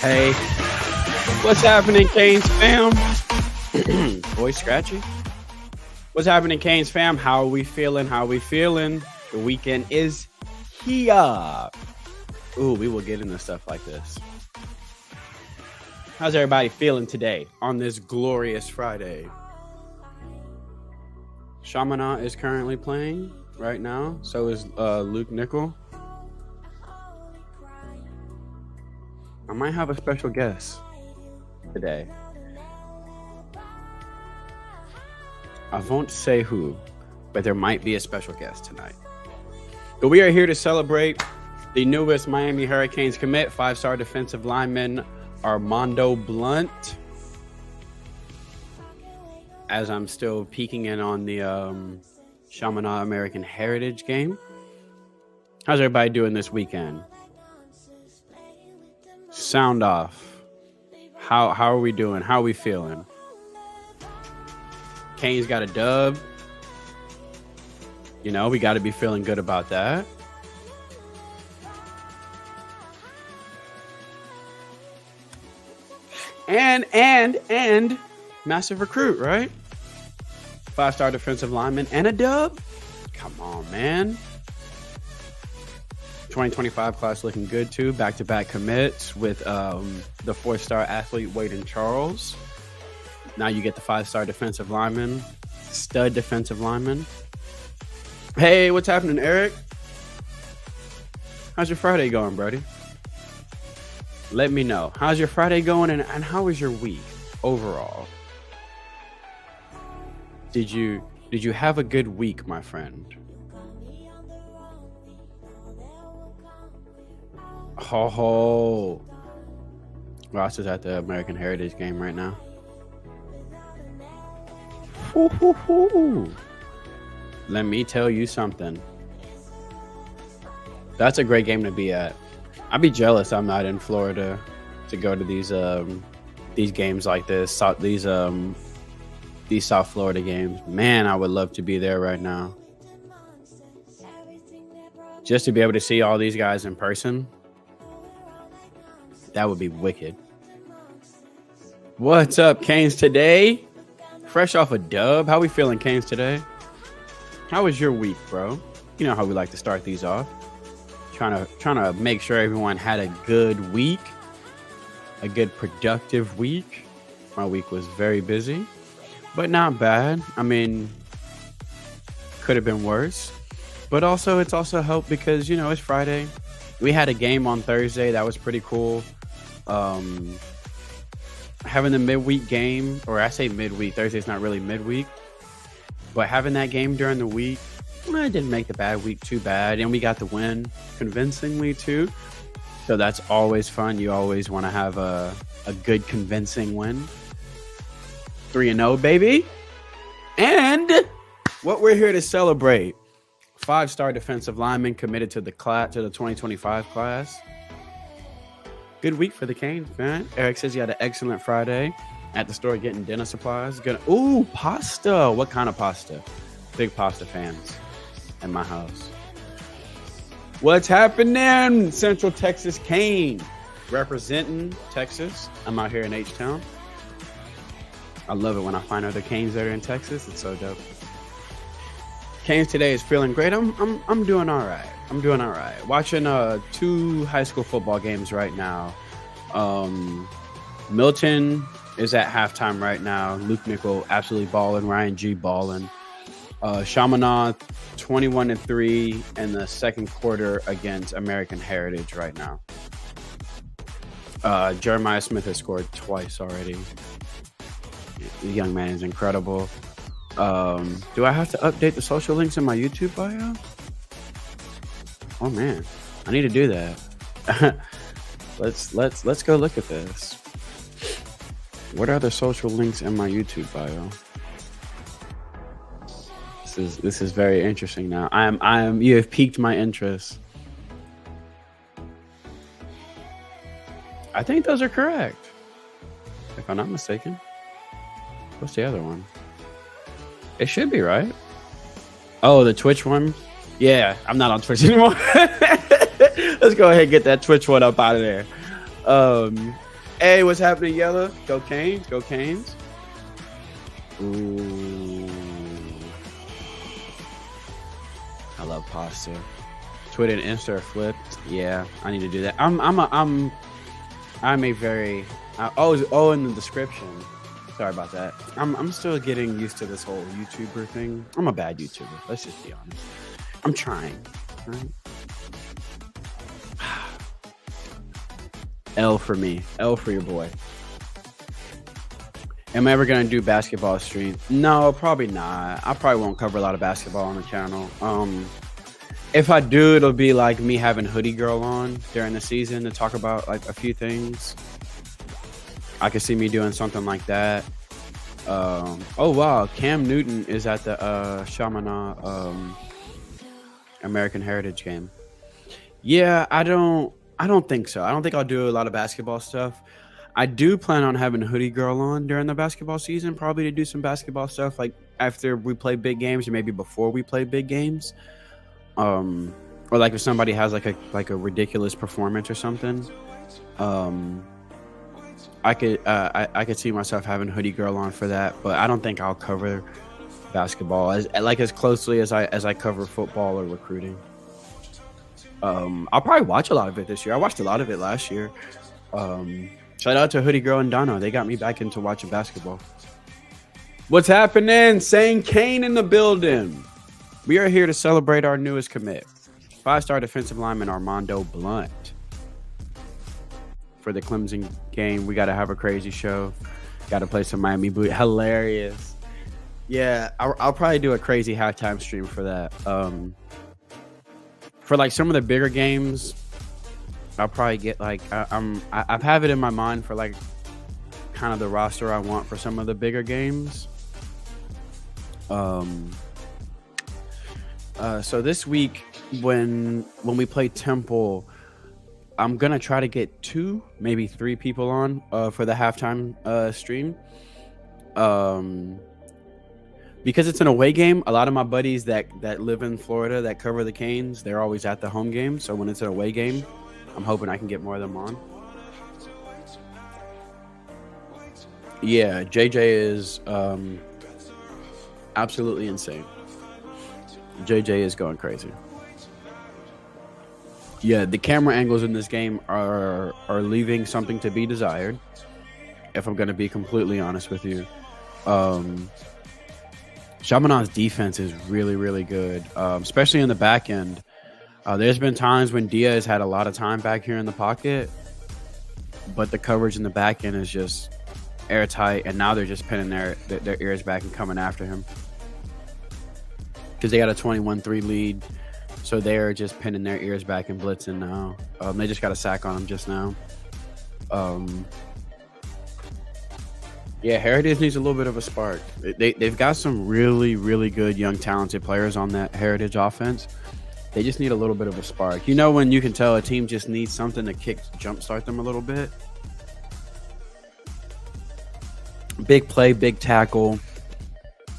Hey, what's happening, Canes fam? Voice scratchy. What's happening, Canes fam? How are we feeling? The weekend is here. Ooh, we will get into stuff like this. How's everybody feeling today on this glorious Friday? Shamana is currently playing right now. So is Luke Nickel. I might have a special guest today. I won't say who, but there might be a special guest tonight. But we are here to celebrate the newest Miami Hurricanes commit, 5-star defensive lineman Armondo Blount. As I'm still peeking in on the Chalupa American Heritage game. How's everybody doing this weekend? Sound off. How are we doing? How are we feeling? Canes got a dub. You know, we got to be feeling good about that. And massive recruit, right? 5-star defensive lineman and a dub. Come on, man. 2025 class looking good too. Back-to-back commits with the 4-star athlete Wayden Charles. Now you get the 5-star defensive lineman, stud defensive lineman. Hey, what's happening, Eric? How's your Friday going, buddy? Let me know. How's your Friday going and how was your week overall? Did you have a good week, my friend? Oh, Ross is at the American Heritage game right now. Let me tell you something. That's a great game to be at. I'd be jealous I'm not in Florida to go to these games like this. These South Florida games. Man, I would love to be there right now. Just to be able to see all these guys in person. That would be wicked. What's up, Canes today? Fresh off a dub. How we feeling, Canes today? How was your week, bro? You know how we like to start these off. Trying to make sure everyone had a good week. A good productive week. My week was very busy, but not bad. I mean, could have been worse. But also, it's also helped because, you know, it's Friday. We had a game on Thursday. That was pretty cool. Having the midweek game, or I say midweek, Thursday's not really midweek, but having that game during the week, it didn't make the bad week too bad. And we got the win convincingly too. So that's always fun. You always want to have a good convincing win. 3-0, baby. And what we're here to celebrate, 5-star defensive lineman committed to the 2025 class. Good week for the Canes, man. Eric says he had an excellent Friday at the store getting dinner supplies. Ooh, pasta. What kind of pasta? Big pasta fans in my house. What's happening? Central Texas Cane representing Texas. I'm out here in H-Town. I love it when I find other Canes that are in Texas. It's so dope. Canes today is feeling great. I'm doing all right. Watching 2 high school football games right now. Milton is at halftime right now. Luke Nickel absolutely balling. Ryan G balling. Chaminade 21-3 in the second quarter against American Heritage right now. Jeremiah Smith has scored twice already. The young man is incredible. Do I have to update the social links in my YouTube bio? Oh man, I need to do that. let's go look at this. What are the social links in my YouTube bio? This is very interesting now. You have piqued my interest. I think those are correct. If I'm not mistaken. What's the other one? It should be, right? Oh, the Twitch one? Yeah, I'm not on Twitch anymore. Let's go ahead and get that Twitch one up out of there. Hey, what's happening, Yellow? Go Canes. Go Canes. Ooh. I love pasta. Twitter and Insta are flipped. Yeah, I need to do that. I'm a very in the description. Sorry about that. I'm still getting used to this whole YouTuber thing. I'm a bad YouTuber. Let's just be honest. I'm trying. Right? L for me. L for your boy. Am I ever gonna do basketball stream? No, probably not. I probably won't cover a lot of basketball on the channel. If I do, it'll be like me having Hoodie Girl on during the season to talk about like a few things. I could see me doing something like that. Oh wow, Cam Newton is at the Chaminade American Heritage game. Yeah, I don't think so. I don't think I'll do a lot of basketball stuff. I do plan on having Hoodie Girl on during the basketball season, probably to do some basketball stuff like after we play big games or maybe before we play big games. Or like if somebody has like a ridiculous performance or something. I could see myself having Hoodie Girl on for that, but I don't think I'll cover basketball as closely as I cover football or recruiting. I'll probably watch a lot of it this year. I watched a lot of it last year. Shout out to Hoodie Girl and Donna. They got me back into watching basketball. What's happening? Saying Kane in the building. We are here to celebrate our newest commit. 5-star defensive lineman Armondo Blount. For the Clemson game, we got to have a crazy show. Got to play some Miami boot. Hilarious. Yeah, I'll probably do a crazy halftime stream for that. For like some of the bigger games, I'll probably get like I've have it in my mind for like kind of the roster I want for some of the bigger games. So this week when we play Temple, I'm gonna try to get 2, maybe 3 people on for the halftime stream. Because it's an away game, a lot of my buddies that live in Florida that cover the Canes, they're always at the home game. So when it's an away game, I'm hoping I can get more of them on. Yeah, JJ is absolutely insane. JJ is going crazy. Yeah, the camera angles in this game are leaving something to be desired, if I'm going to be completely honest with you. Chaminade's defense is really, really good, especially in the back end. There's been times when Diaz had a lot of time back here in the pocket, but the coverage in the back end is just airtight, and now they're just pinning their ears back and coming after him because they got a 21-3 lead. So they're just pinning their ears back and blitzing now. They just got a sack on him just now. Yeah, Heritage needs a little bit of a spark. They've got some really, really good young talented players on that Heritage offense. They just need a little bit of a spark. You know when you can tell a team just needs something to jumpstart them a little bit? Big play, big tackle,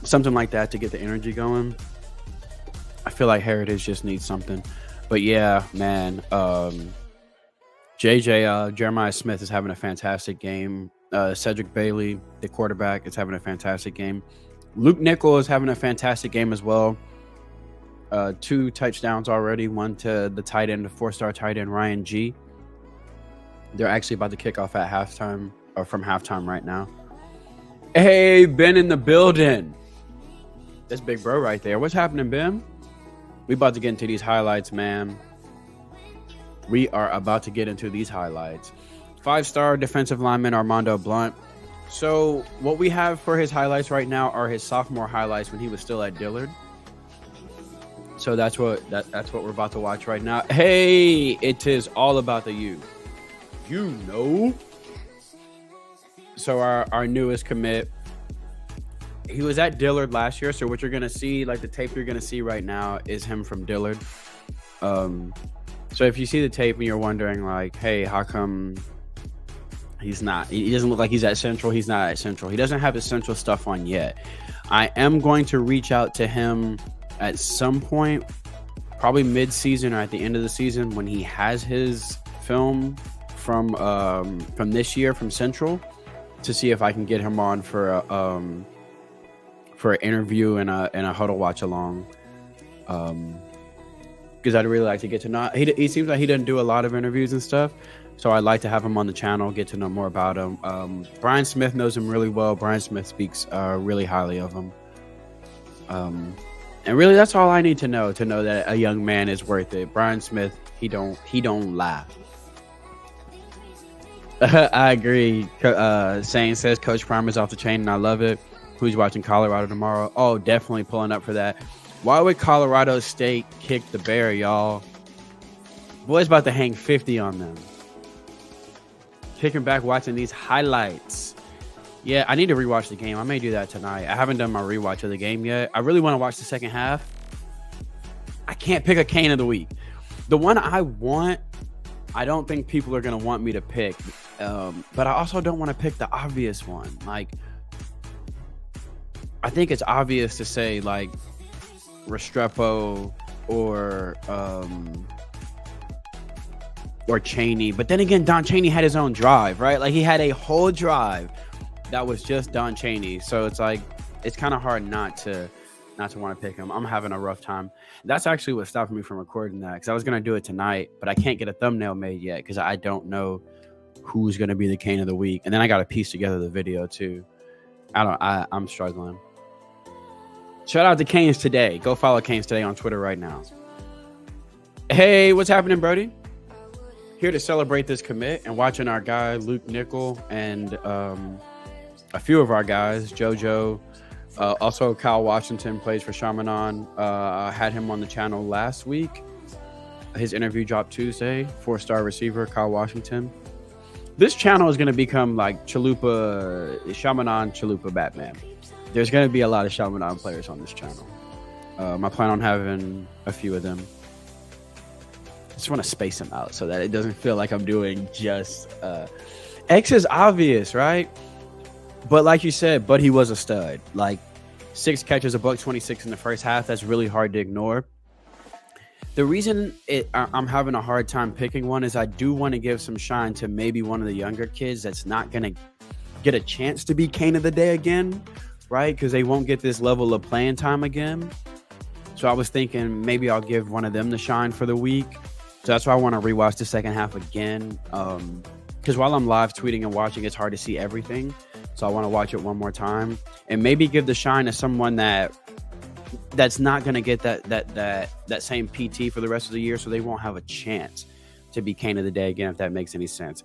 something like that to get the energy going. I feel like Heritage just needs something. But yeah, man, Jeremiah Smith is having a fantastic game. Cedric Bailey, the quarterback, is having a fantastic game. Luke Nickel is having a fantastic game as well. 2 touchdowns already, one to the tight end, the 4-star tight end, Ryan G. They're actually about to kick off at halftime, or from halftime right now. Hey, Ben in the building. That's big bro right there. What's happening, Ben? We about to get into these highlights, man. We are about to get into these highlights. 5-star defensive lineman Armondo Blunt. So what we have for his highlights right now are his sophomore highlights when he was still at Dillard. So that's what we're about to watch right now. Hey, it is all about the U. You know. So our newest commit. He was at Dillard last year. So what you're gonna see, like the tape you're gonna see right now, is him from Dillard. So if you see the tape and you're wondering like, hey, how come he doesn't look like he's at Central? He's not at Central. He doesn't have his Central stuff on yet. I am going to reach out to him at some point, probably mid-season or at the end of the season, when he has his film from this year from Central to see if I can get him on for an interview and a Hudl watch along. Because I'd really like to get to know. He seems like he doesn't do a lot of interviews and stuff, so I'd like to have him on the channel, get to know more about him. Brian Smith knows him really well. Brian Smith speaks really highly of him. And really, that's all I need to know that a young man is worth it. Brian Smith, he don't lie. I agree. Sane says Coach Prime is off the chain, and I love it. Who's watching Colorado tomorrow? Oh, definitely pulling up for that. Why would Colorado State kick the Bear, y'all? Boy's about to hang 50 on them. Kicking back, watching these highlights. Yeah, I need to rewatch the game. I may do that tonight. I haven't done my rewatch of the game yet. I really want to watch the second half. I can't pick a Cane of the Week. The one I want, I don't think people are going to want me to pick. But I also don't want to pick the obvious one. Like, I think it's obvious to say, like, Restrepo or Chaney. But then again, Don Chaney had his own drive, right? Like, he had a whole drive that was just Don Chaney. So it's like, it's kind of hard not to want to pick him. I'm having a rough time. That's actually what stopped me from recording that, because I was going to do it tonight, but I can't get a thumbnail made yet because I don't know who's going to be the Cane of the Week. And then I got to piece together the video too. I'm struggling. Shout out to Canes Today. Go follow Canes Today on Twitter right now. Hey, what's happening, Brody? Here to celebrate this commit and watching our guy Luke Nickel and a few of our guys, JoJo, also Kyle Washington plays for Shamanon. I had him on the channel last week. His interview dropped Tuesday. 4-star receiver Kyle Washington. This channel is going to become like Chalupa, Shamanon, Chalupa Batman. There's going to be a lot of Shamanon players on this channel. I plan on having a few of them. I just want to space them out so that it doesn't feel like I'm doing just... X is obvious, right? But like you said, but he was a stud. Like 6 catches, $126 in the first half. That's really hard to ignore. The reason I'm having a hard time picking one is I do want to give some shine to maybe one of the younger kids that's not going to get a chance to be Cane of the Day again, right? Because they won't get this level of playing time again. So I was thinking maybe I'll give one of them the shine for the week. So that's why I want to rewatch the second half again. Because while I'm live tweeting and watching, it's hard to see everything. So I want to watch it one more time and maybe give the shine to someone that's not going to get that same PT for the rest of the year. So they won't have a chance to be Cane of the Day again, if that makes any sense.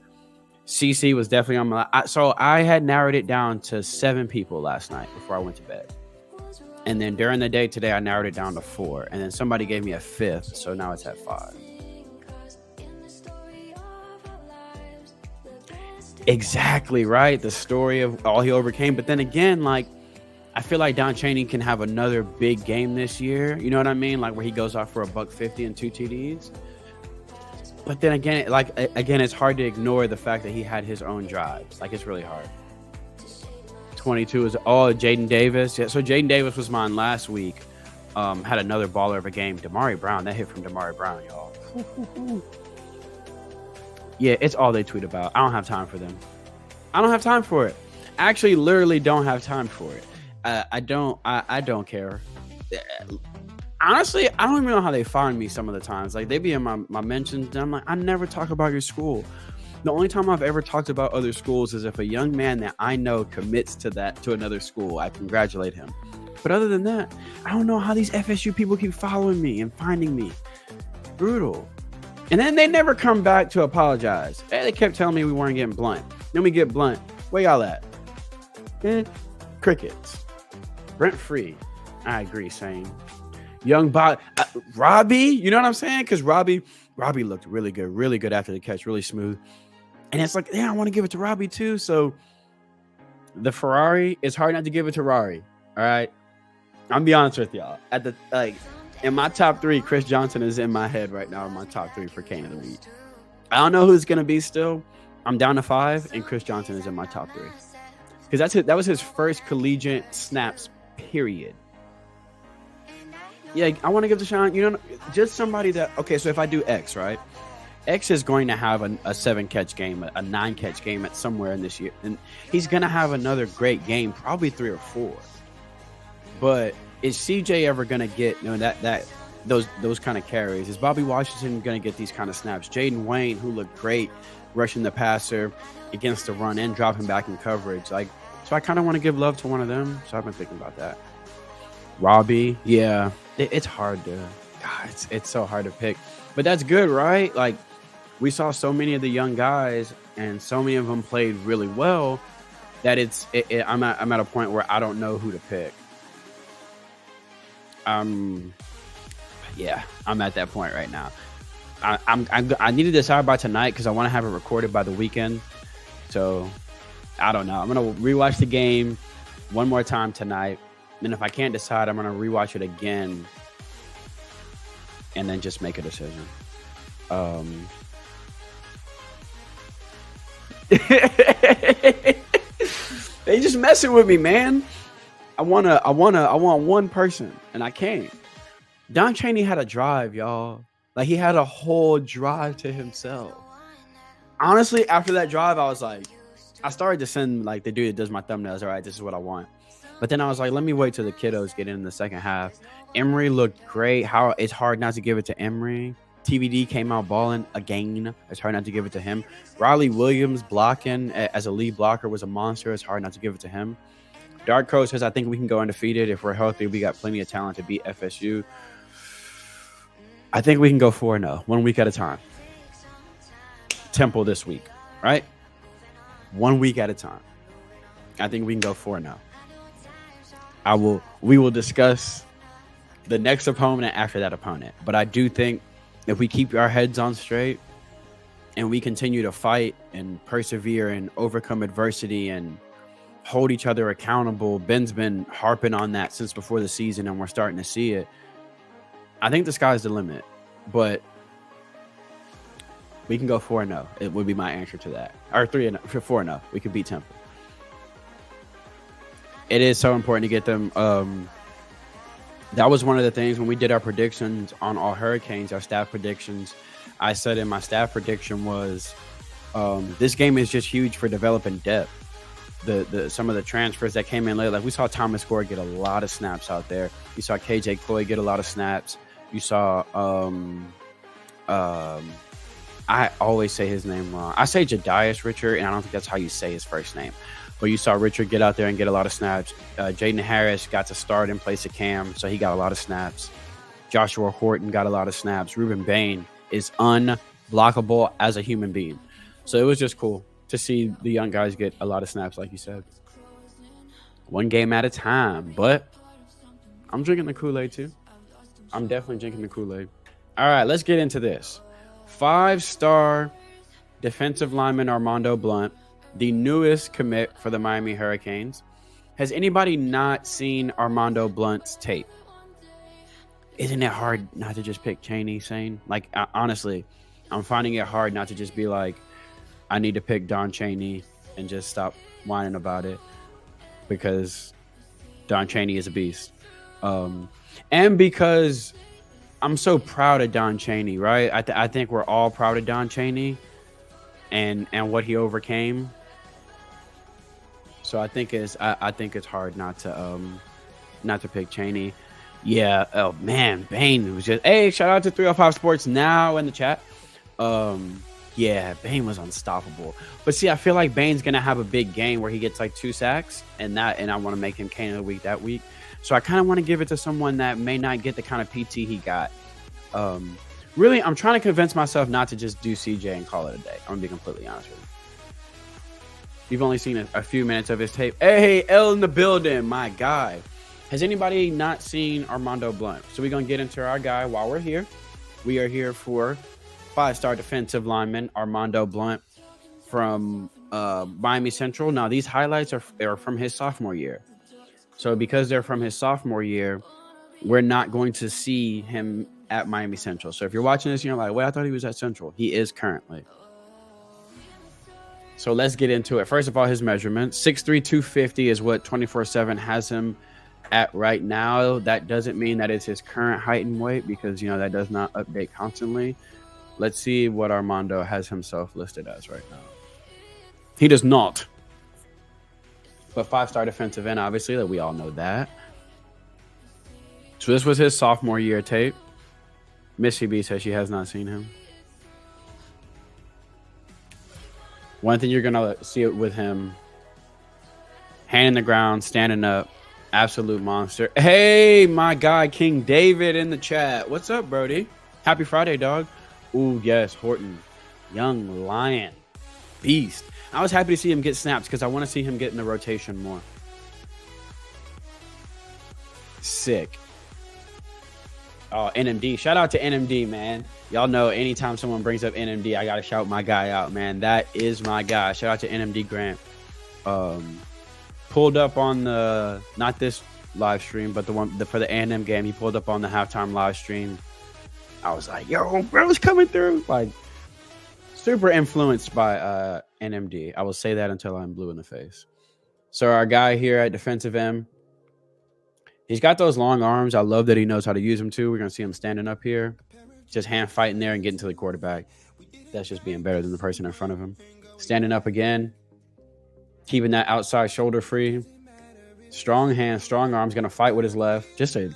CC was definitely on my... So I had narrowed it down to 7 people last night before I went to bed. And then during the day today, I narrowed it down to 4. And then somebody gave me a 5th. So now it's at 5. Exactly, right? The story of all he overcame. But then again, like, I feel like Don Chaney can have another big game this year. You know what I mean? Like where he goes off for $150 and 2 TDs. But then again, it's hard to ignore the fact that he had his own drives. Like, it's really hard. 22 is Jaden Davis. Yeah, so Jaden Davis was mine last week. Had another baller of a game. Damari Brown. That hit from Damari Brown, y'all. Yeah, it's all they tweet about. I don't have time for them. I don't have time for it. I actually literally don't have time for it. I don't care. Honestly, I don't even know how they find me some of the times. Like, they be in my mentions, and I'm like, I never talk about your school. The only time I've ever talked about other schools is if a young man that I know commits to another school. I congratulate him. But other than that, I don't know how these FSU people keep following me and finding me. Brutal. And then they never come back to apologize. Hey, they kept telling me we weren't getting Blunt. Then we get Blunt. Where y'all at? Crickets. Brent Free. I agree, saying young Bob, Robbie. You know what I'm saying? Because Robbie looked really good after the catch, really smooth. And it's like, yeah, I want to give it to Robbie too. So the Ferrari, it's hard not to give it to Rari. All right, I'm be honest with y'all. In my top 3, Chris Johnson is in my head right now. In my top 3 for Cane of the Week. I don't know who's gonna be still. I'm down to 5, and Chris Johnson is in my top 3 because that was his first collegiate snaps. Period. Yeah, I want to give the shine. You know, just somebody that. Okay, so if I do X, right? X is going to have a 7-catch game, a 9-catch game at somewhere in this year, and he's going to have another great game, probably 3 or 4. But is CJ ever going to get those kind of carries? Is Bobby Washington going to get these kind of snaps? Jaden Wayne, who looked great rushing the passer against the run and dropping back in coverage, so I kind of want to give love to one of them. So I've been thinking about that. Robbie, yeah, it's hard to, God, it's so hard to pick, but that's good, right? Like, we saw so many of the young guys, and so many of them played really well that I'm at a point where I don't know who to pick. Yeah, I'm at that point right now. I need to decide by tonight because I want to have it recorded by the weekend. So I don't know. I'm gonna rewatch the game one more time tonight, and if I can't decide, I'm gonna rewatch it again, and then just make a decision. They just messing with me, man. I want one person, and I can't. Don Chaney had a drive, y'all. Like, he had a whole drive to himself. Honestly, after that drive, I was like, I started to send like the dude that does my thumbnails. All right, this is what I want. But then I was like, let me wait till the kiddos get in the second half. Emery looked great. How it's hard not to give it to Emery. TVD came out balling again. It's hard not to give it to him. Riley Williams blocking as a lead blocker was a monster. It's hard not to give it to him. Dark Coast says, I think we can go undefeated. If we're healthy, we got plenty of talent to beat FSU. I think we can go 4-0, 1 week at a time. Temple this week, right? 1 week at a time. I think we can go 4-0. We will discuss the next opponent after that opponent. But I do think if we keep our heads on straight and we continue to fight and persevere and overcome adversity and hold each other accountable, Ben's been harping on that since before the season, and we're starting to see it. I think the sky's the limit, but we can go 4-0. It would be my answer to that. Or 4-0. We could beat Temple. It is so important to get them. That was one of the things when we did our predictions on all Hurricanes, our staff predictions. I said in my staff prediction was this game is just huge for developing depth. Some of the transfers that came in late, like we saw Thomas Gore get a lot of snaps out there. You saw KJ Coy get a lot of snaps. You saw I always say his name wrong. I say Jedias Richard, and I don't think that's how you say his first name. But you saw Richard get out there and get a lot of snaps. Jaden Harris got to start in place of Cam, so he got a lot of snaps. Joshua Horton got a lot of snaps. Ruben Bain is unblockable as a human being. So it was just cool to see the young guys get a lot of snaps, like you said. 1 game at a time. But I'm drinking the Kool-Aid too. I'm definitely drinking the Kool-Aid. All right, let's get into this. 5-star defensive lineman Armondo Blount, the newest commit for the Miami Hurricanes. Has anybody not seen Armondo Blount's tape? Isn't it hard not to just pick Chaney, Sane? Like, honestly, I'm finding it hard not to just be like, I need to pick Don Chaney and just stop whining about it, because Don Chaney is a beast. And because I'm so proud of Don Chaney, right? I think we're all proud of Don Chaney and what he overcame. So I think it's hard not to pick Chaney. Yeah. Oh man, Bain was just, hey, shout out to 305 Sports Now in the chat. Yeah, Bain was unstoppable. But see, I feel like Bain's gonna have a big game where he gets like 2 sacks, and I want to make him Cane of the Week that week. So I kind of want to give it to someone that may not get the kind of PT he got. Really, I'm trying to convince myself not to just do CJ and call it a day. I'm gonna be completely honest with you. You've only seen a few minutes of his tape. Hey, L in the building, my guy. Has anybody not seen Armondo Blunt? So we're going to get into our guy while we're here. We are here for 5-star defensive lineman Armondo Blunt from Miami Central. Now, these highlights are from his sophomore year. So because they're from his sophomore year, we're not going to see him at Miami Central. So if you're watching this and you're like, wait, I thought he was at Central. He is currently. So let's get into it. First of all, his measurements. 6'3", 250 is what 24/7 has him at right now. That doesn't mean that it's his current height and weight, because, that does not update constantly. Let's see what Armando has himself listed as right now. He does not. But 5-star defensive end, obviously, that we all know that. So this was his sophomore year tape. Missy B says she has not seen him. One thing you're going to see it with him, hand in the ground, standing up, absolute monster. Hey, my guy, King David in the chat. What's up, Brody? Happy Friday, dog. Ooh, yes, Horton. Young Lion. Beast. I was happy to see him get snaps because I want to see him get in the rotation more. Sick. Oh, NMD. Shout out to NMD, man. Y'all know anytime someone brings up NMD, I got to shout my guy out, man. That is my guy. Shout out to NMD Grant. Pulled up on the, not this live stream, but the one for the A&M game. He pulled up on the halftime live stream. I was like, yo, bro's coming through. Like, super influenced by NMD. I will say that until I'm blue in the face. So our guy here at defensive end, he's got those long arms. I love that he knows how to use them too. We're going to see him standing up here, just hand fighting there and getting to the quarterback. That's just being better than the person in front of him. Standing up again, keeping that outside shoulder free. Strong hands, strong arms, going to fight with his left. Just an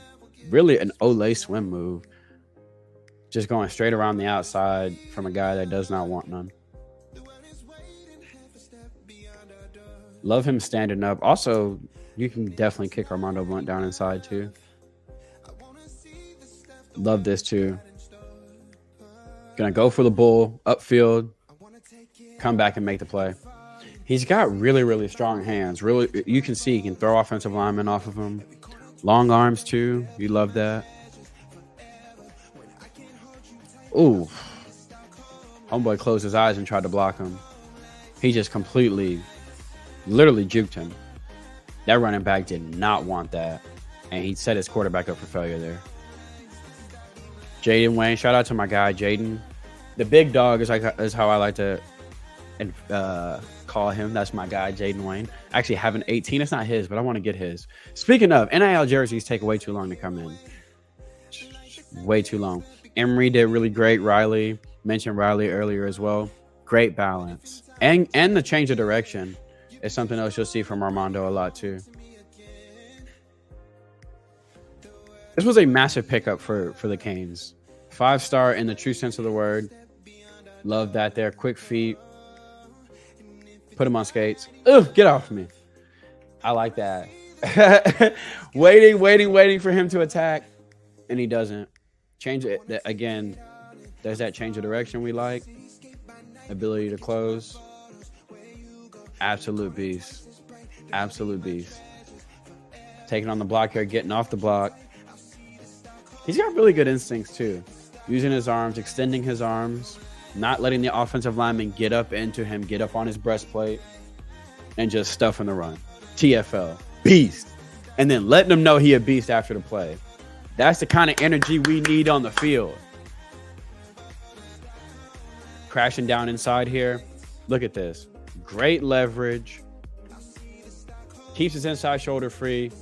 Olay swim move. Just going straight around the outside from a guy that does not want none. Love him standing up. Also, you can definitely kick Armondo Blunt down inside too. Love this too. Gonna go for the bull, upfield, come back and make the play. He's got really, really strong hands. Really, you can see he can throw offensive linemen off of him. Long arms too. You love that. Ooh. Homeboy closed his eyes and tried to block him. He just completely, literally juked him. That running back did not want that. And he set his quarterback up for failure there. Jaden Wayne. Shout out to my guy, Jaden. The big dog is how I like to call him. That's my guy, Jaden Wayne. I actually have an 18. It's not his, but I want to get his. Speaking of, NIL jerseys take way too long to come in. Way too long. Emery did really great. Riley. Mentioned Riley earlier as well. Great balance. And the change of direction is something else you'll see from Armando a lot too. This was a massive pickup for the Canes. 5-star in the true sense of the word. Love that there. Quick feet. Put him on skates. Ugh, get off me. I like that. waiting for him to attack. And he doesn't. Change it again. There's that change of direction we like. Ability to close. Absolute beast. Absolute beast. Taking on the block here, getting off the block. He's got really good instincts too. Using his arms, extending his arms, not letting the offensive lineman get up into him, get up on his breastplate, and just stuffing the run. TFL. Beast. And then letting him know he a beast after the play. That's the kind of energy we need on the field. Crashing down inside here. Look at this. Great leverage. Keeps his inside shoulder free.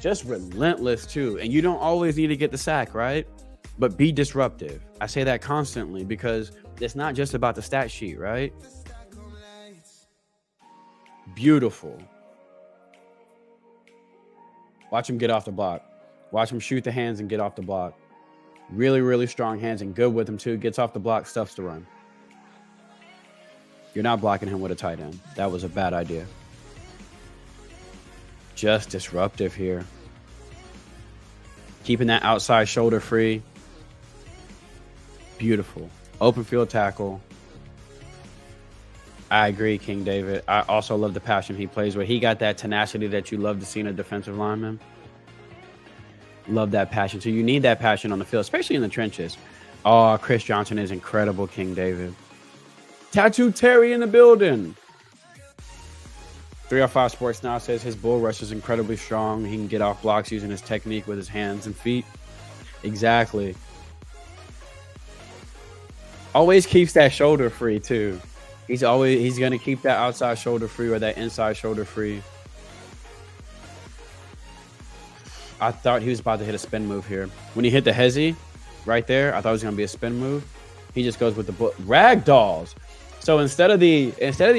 Just relentless too. And you don't always need to get the sack, right? But be disruptive. I say that constantly because it's not just about the stat sheet, right? Beautiful. Watch him get off the block. Watch him shoot the hands and get off the block. Really, really strong hands and good with him too. Gets off the block, stuffs the run. You're not blocking him with a tight end. That was a bad idea. Just disruptive here. Keeping that outside shoulder free. Beautiful. Open field tackle. I agree, King David. I also love the passion he plays with. He got that tenacity that you love to see in a defensive lineman. Love that passion. So you need that passion on the field, especially in the trenches. Oh, Chris Johnson is incredible, King David. Tattoo Terry in the building. 305 Sports Now says his bull rush is incredibly strong. He can get off blocks using his technique with his hands and feet. Exactly. Always keeps that shoulder free too. He's going to keep that outside shoulder free or that inside shoulder free. I thought he was about to hit a spin move here. When he hit the hezzy right there, I thought it was going to be a spin move. He just goes with the ragdolls. So instead of the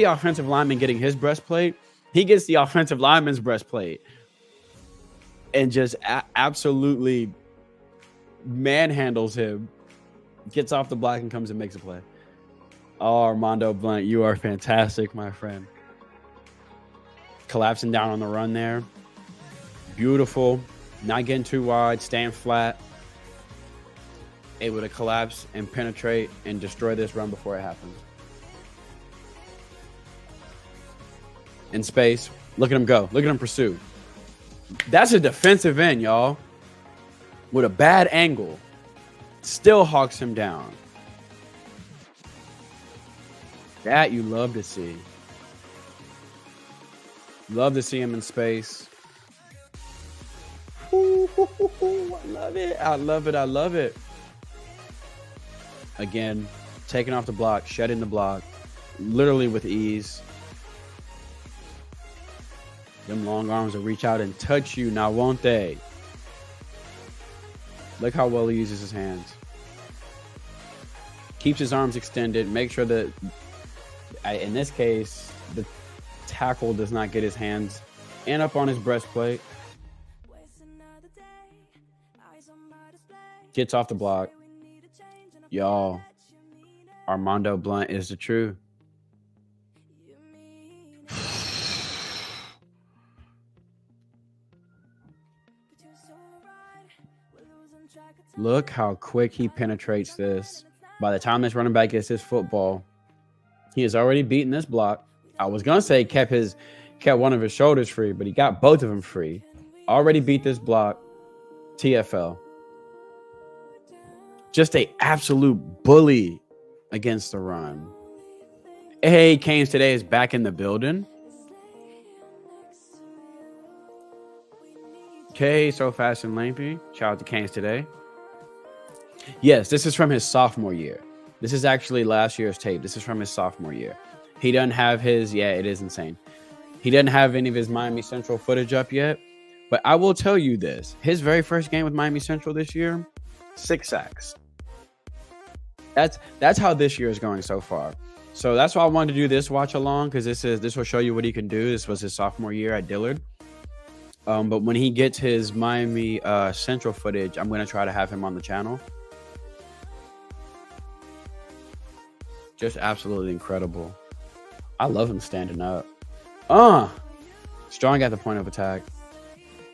offensive lineman getting his breastplate, he gets the offensive lineman's breastplate and just absolutely manhandles him. Gets off the block and comes and makes a play. Oh, Armondo Blunt, you are fantastic, my friend. Collapsing down on the run there. Beautiful. Not getting too wide, staying flat. Able to collapse and penetrate and destroy this run before it happens. In space. Look at him go. Look at him pursue. That's a defensive end, y'all. With a bad angle. Still hawks him down. That you love to see. Love to see him in space. Ooh, I love it. I love it. I love it. Again, taking off the block, shedding the block, literally with ease. Them long arms will reach out and touch you now, won't they? Look how well he uses his hands. Keeps his arms extended. Make sure that, in this case, the tackle does not get his hands and up on his breastplate. Gets off the block. Y'all, Armondo Blunt is the truth. Look how quick he penetrates this. By the time this running back gets his football, he has already beaten this block. I was going to say kept one of his shoulders free, but he got both of them free. Already beat this block. TFL. Just a absolute bully against the run. Hey, Canes today is back in the building. Okay, so fast and lengthy. Shout out to Canes today. Yes, this is from his sophomore year. This is actually last year's tape. This is from his sophomore year. He doesn't have his, yeah, it is insane. He doesn't have any of his Miami Central footage up yet. But I will tell you this. His very first game with Miami Central this year, 6 sacks. That's how this year is going so far. So that's why I wanted to do this watch along, because this will show you what he can do. This was his sophomore year at Dillard. But when he gets his Miami Central footage, I'm going to try to have him on the channel. Just absolutely incredible. I love him standing up. Strong at the point of attack.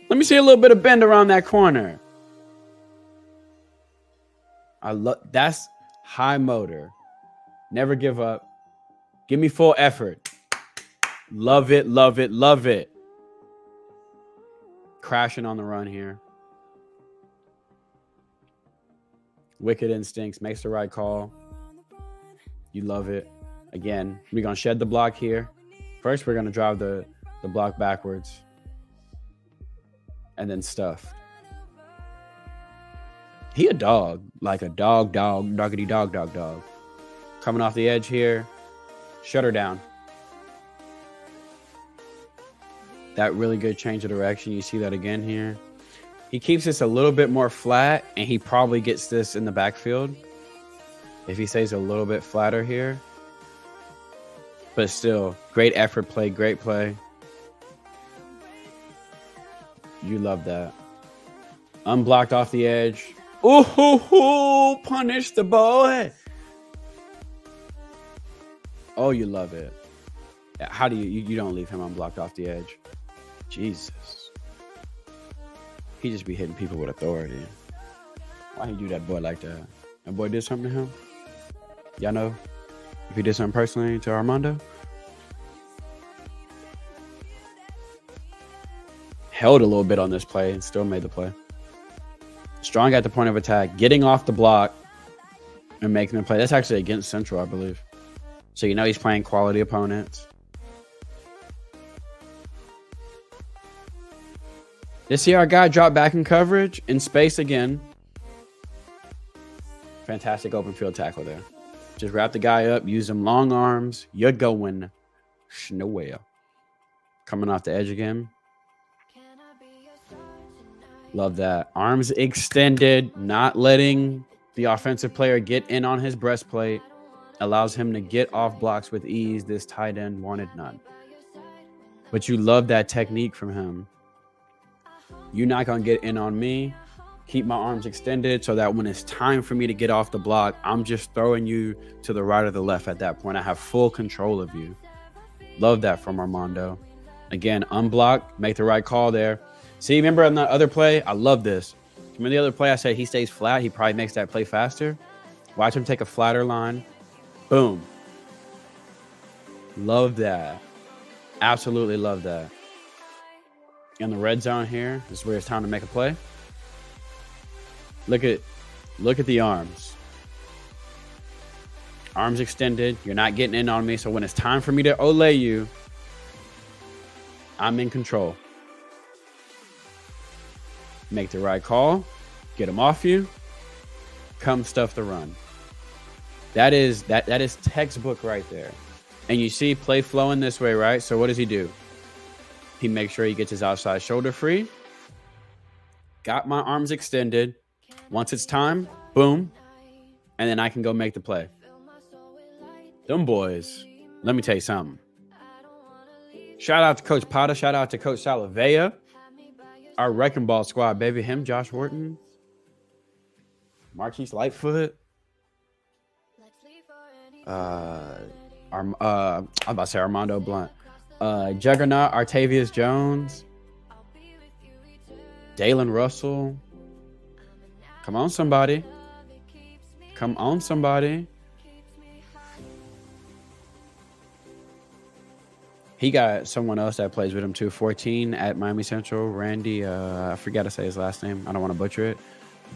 Let me see a little bit of bend around that corner. That's high motor. Never give up. Give me full effort. Love it, love it, love it. Crashing on the run here. Wicked instincts. Makes the right call. You love it. Again, we're going to shed the block here. First, we're going to drive the block backwards. And then stuff. He a dog. Like a doggity dog. Coming off the edge here. Shut her down. That really good change of direction. You see that again here. He keeps this a little bit more flat, and he probably gets this in the backfield if he stays a little bit flatter here. But still, great effort play, great play. You love that. Unblocked off the edge. Ooh, punish the boy. Oh, you love it. How do you don't leave him unblocked off the edge? Jesus. He just be hitting people with authority. Why he do that boy like that? That boy did something to him? Y'all know if he did something personally to Armando? Held a little bit on this play and still made the play. Strong at the point of attack, getting off the block and making the play. That's actually against Central, I believe. So you know he's playing quality opponents. You see our guy drop back in coverage in space again. Fantastic open field tackle there. Just wrap the guy up, use them long arms. You're going nowhere. Coming off the edge again. Love that. Arms extended, not letting The offensive player get in on his breastplate, allows him to get off blocks with ease. This tight end wanted none. But you love that technique from him. You're not going to get in on me. Keep my arms extended so that when it's time for me to get off the block, I'm just throwing you to the right or the left at that point. I have full control of you. Love that from Armando. Again, unblock, make the right call there. See, remember on the other play? I love this. Remember the other play I said he stays flat? He probably makes that play faster. Watch him take a flatter line. Boom. Love that. Absolutely love that. In the red zone here, this is where it's time to make a play. Look at the arms. Arms extended. You're not getting in on me. So when it's time for me to ole you, I'm in control. Make the right call. Get him off you. Come stuff the run. That is textbook right there. And you see play flowing this way, right? So what does he do? He makes sure he gets his outside shoulder free. Got my arms extended. Once it's time, boom. And then I can go make the play. Them boys, let me tell you something. Shout out to Coach Potter. Shout out to Coach Salavea. Our Wrecking Ball squad, baby. Him, Josh Wharton. Marquise Lightfoot. I'm about to say Armondo Blount. Juggernaut, Artavius Jones. Dalen Russell. Come on, somebody. Come on, somebody. He got someone else that plays with him too. 14 at Miami Central. Randy, I forgot to say his last name. I don't want to butcher it.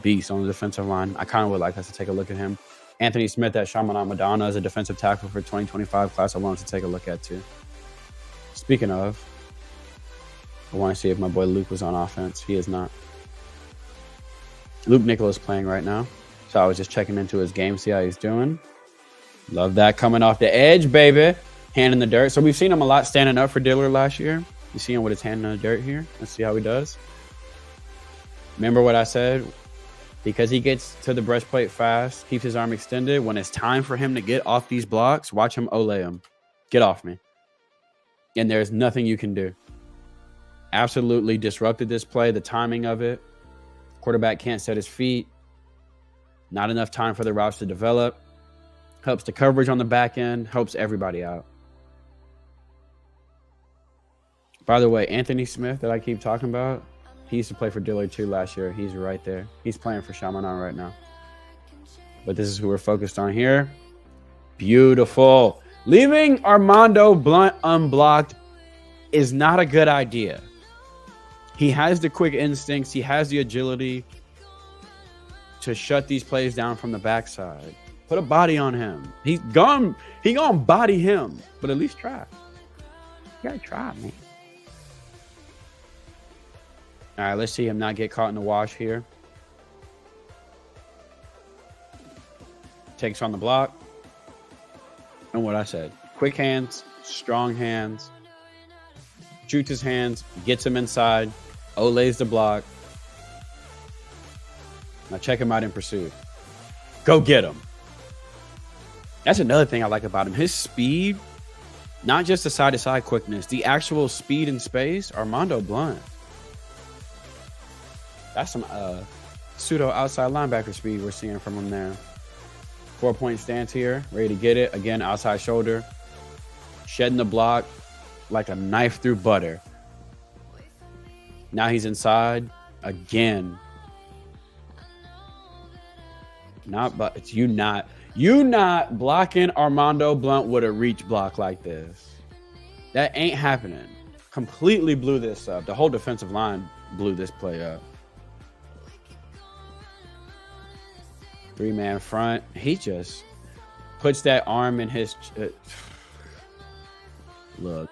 Beast on the defensive line. I kind of would like us to take a look at him. Anthony Smith at Chaminade Madonna is a defensive tackle for 2025 class. I wanted to take a look at too. Speaking of, I want to see if my boy Luke was on offense. He is not. Luke Nicholas playing right now. So I was just checking into his game, see how he's doing. Love that coming off the edge, baby. Hand in the dirt. So we've seen him a lot standing up for Dillard last year. You see him with his hand in the dirt here. Let's see how he does. Remember what I said? Because he gets to the breastplate fast, keeps his arm extended. When it's time for him to get off these blocks, watch him ole him. Get off me. And there's nothing you can do. Absolutely disrupted this play, the timing of it. Quarterback can't set his feet. Not enough time for the routes to develop. Helps the coverage on the back end. Helps everybody out. By the way, Anthony Smith that I keep talking about, he used to play for Dillard too last year. He's right there. He's playing for Chaminade right now. But this is who we're focused on here. Beautiful. Leaving Armando Blunt unblocked is not a good idea. He has the quick instincts. He has the agility to shut these plays down from the backside. Put a body on him. He gonna body him, but at least try. You gotta try, man. All right, let's see him not get caught in the wash here. Takes on the block. And what I said, quick hands, strong hands. Shoots his hands, gets him inside, olays the block. Now check him out in pursuit. Go get him. That's another thing I like about him. His speed, not just the side-to-side quickness, the actual speed and space, Armondo Blunt. That's some pseudo outside linebacker speed we're seeing from him there. 4-point stance here, ready to get it. Again, outside shoulder. Shedding the block like a knife through butter. Now he's inside again. It's you not blocking Armondo Blunt with a reach block like this. That ain't happening. Completely blew this up. The whole defensive line blew this play up. 3-man front. He just puts that arm in his... look.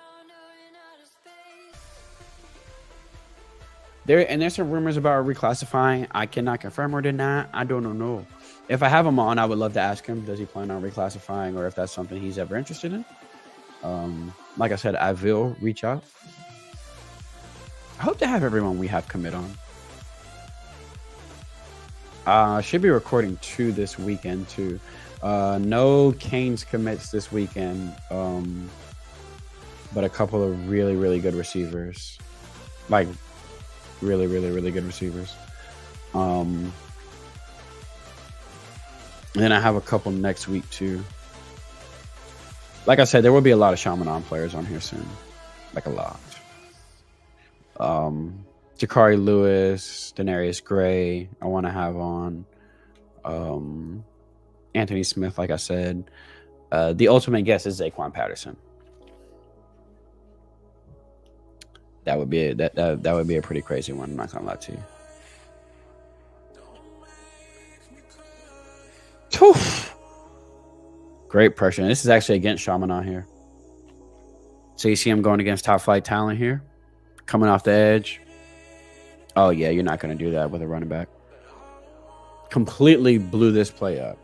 There's some rumors about reclassifying. I cannot confirm or deny. I don't know. If I have him on, I would love to ask him, does he plan on reclassifying, or if that's something he's ever interested in. Like I said, I will reach out. I hope to have everyone we have commit on. Should be recording 2 this weekend too. No Canes commits this weekend, but a couple of really, really good receivers, like really, really, really good receivers. And then I have a couple next week too. Like I said, there will be a lot of Shamanon players on here soon, like a lot. Jakari Lewis, Denarius Gray, I want to have on. Anthony Smith, like I said. The ultimate guess is Zaquan Patterson. That would be that would be a pretty crazy one. I'm not gonna lie to you. Oof. Great pressure. And this is actually against Shamanon here. So you see him going against top flight talent here, coming off the edge. Oh yeah, you're not gonna do that with a running back. Completely blew this play up.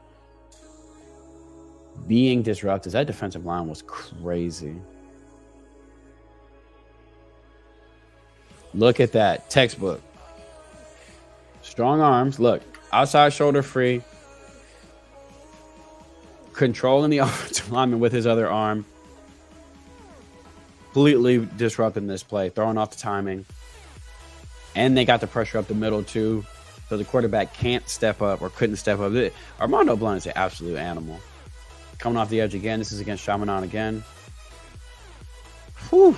Being disrupted. That defensive line was crazy. Look at that. Textbook. Strong arms. Look. Outside shoulder free. Controlling the offensive lineman with his other arm. Completely disrupting this play. Throwing off the timing. And they got the pressure up the middle too. So the quarterback can't step up or couldn't step up. Armondo Blunt is an absolute animal. Coming off the edge again. This is against Shamanon again. Whew.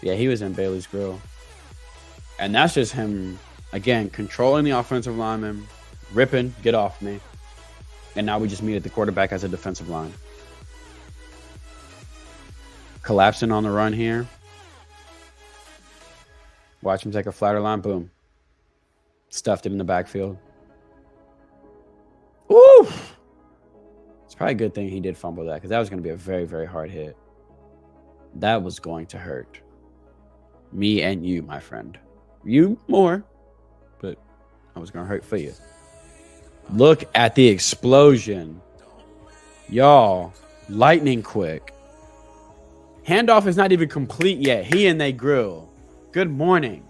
Yeah, he was in Bailey's grill. And that's just him, again, controlling the offensive lineman, ripping, get off me. And now we just meet at the quarterback as a defensive line. Collapsing on the run here. Watch him take a flatter line. Boom. Stuffed it in the backfield. Ooh! It's probably a good thing he did fumble that, because that was going to be a very, very hard hit. That was going to hurt me and you, my friend. You more, but I was going to hurt for you. Look at the explosion. Y'all, lightning quick. Handoff is not even complete yet. He and they grill. Good morning.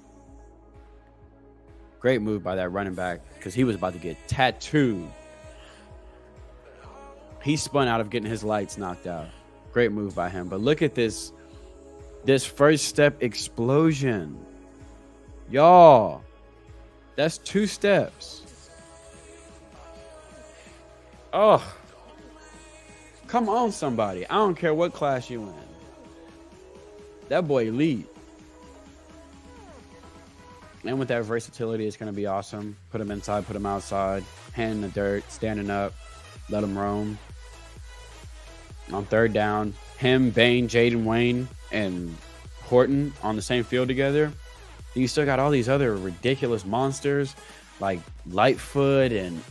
Great move by that running back, because he was about to get tattooed. He spun out of getting his lights knocked out. Great move by him. But look at this first step explosion. Y'all, that's 2 steps. Oh, come on, somebody. I don't care what class you in. That boy elite. And with that versatility, it's going to be awesome. Put him inside, put him outside. Hand in the dirt, standing up. Let him roam. On third down, him, Bain, Jaden Wayne, and Horton on the same field together. You still got all these other ridiculous monsters like Lightfoot and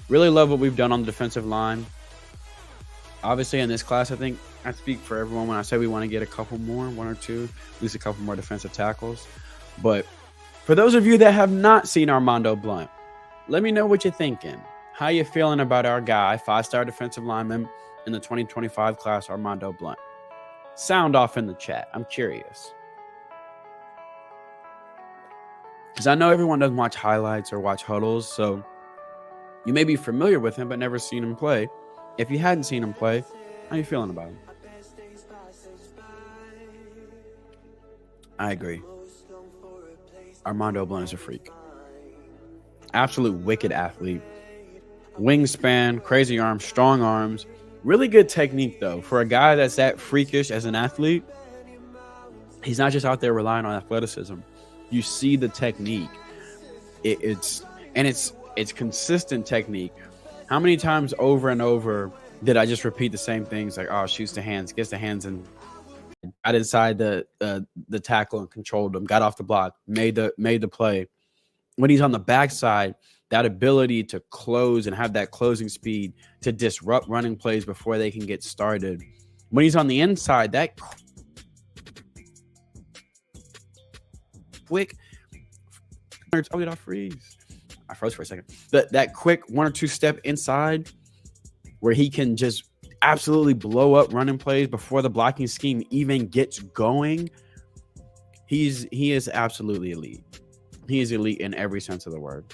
really love what we've done on the defensive line. Obviously in this class, I think I speak for everyone when I say we want to get a couple more, 1 or 2, at least a couple more defensive tackles. But for those of you that have not seen Armondo Blunt, let me know what you're thinking. How you feeling about our guy, 5-star defensive lineman in the 2025 class, Armondo Blunt? Sound off in the chat. I'm curious. Because I know everyone doesn't watch highlights or watch huddles, so you may be familiar with him but never seen him play. If you hadn't seen him play, how you feeling about him? I agree. Armondo Blunt is a freak. Absolute wicked athlete. Wingspan, crazy arms, strong arms. Really good technique, though. For a guy that's that freakish as an athlete, he's not just out there relying on athleticism. You see the technique. It's consistent technique. How many times over and over did I just repeat the same things? Like, oh, shoots the hands, gets the hands, and got inside the tackle and controlled them. Got off the block, made the play. When he's on the backside, that ability to close and have that closing speed to disrupt running plays before they can get started. When he's on the inside, that quick. Oh, did I freeze? I froze for a second. That quick 1 or 2 step inside where he can just absolutely blow up running plays before the blocking scheme even gets going. He is absolutely elite. He is elite in every sense of the word.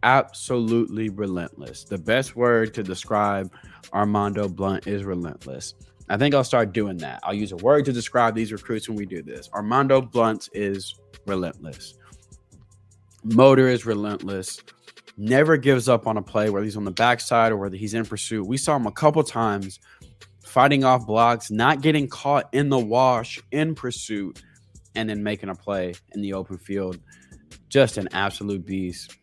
Absolutely relentless. The best word to describe Armondo Blunt is relentless. I think I'll start doing that. I'll use a word to describe these recruits when we do this. Armondo Blunt is relentless. Motor is relentless. Never gives up on a play, whether he's on the backside or whether he's in pursuit. We saw him a couple times fighting off blocks, not getting caught in the wash in pursuit, and then making a play in the open field. Just an absolute beast.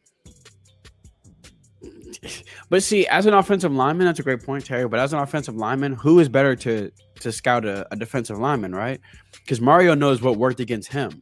But see, as an offensive lineman, that's a great point, Terry. But as an offensive lineman, who is better to scout a defensive lineman, right? Because Mario knows what worked against him.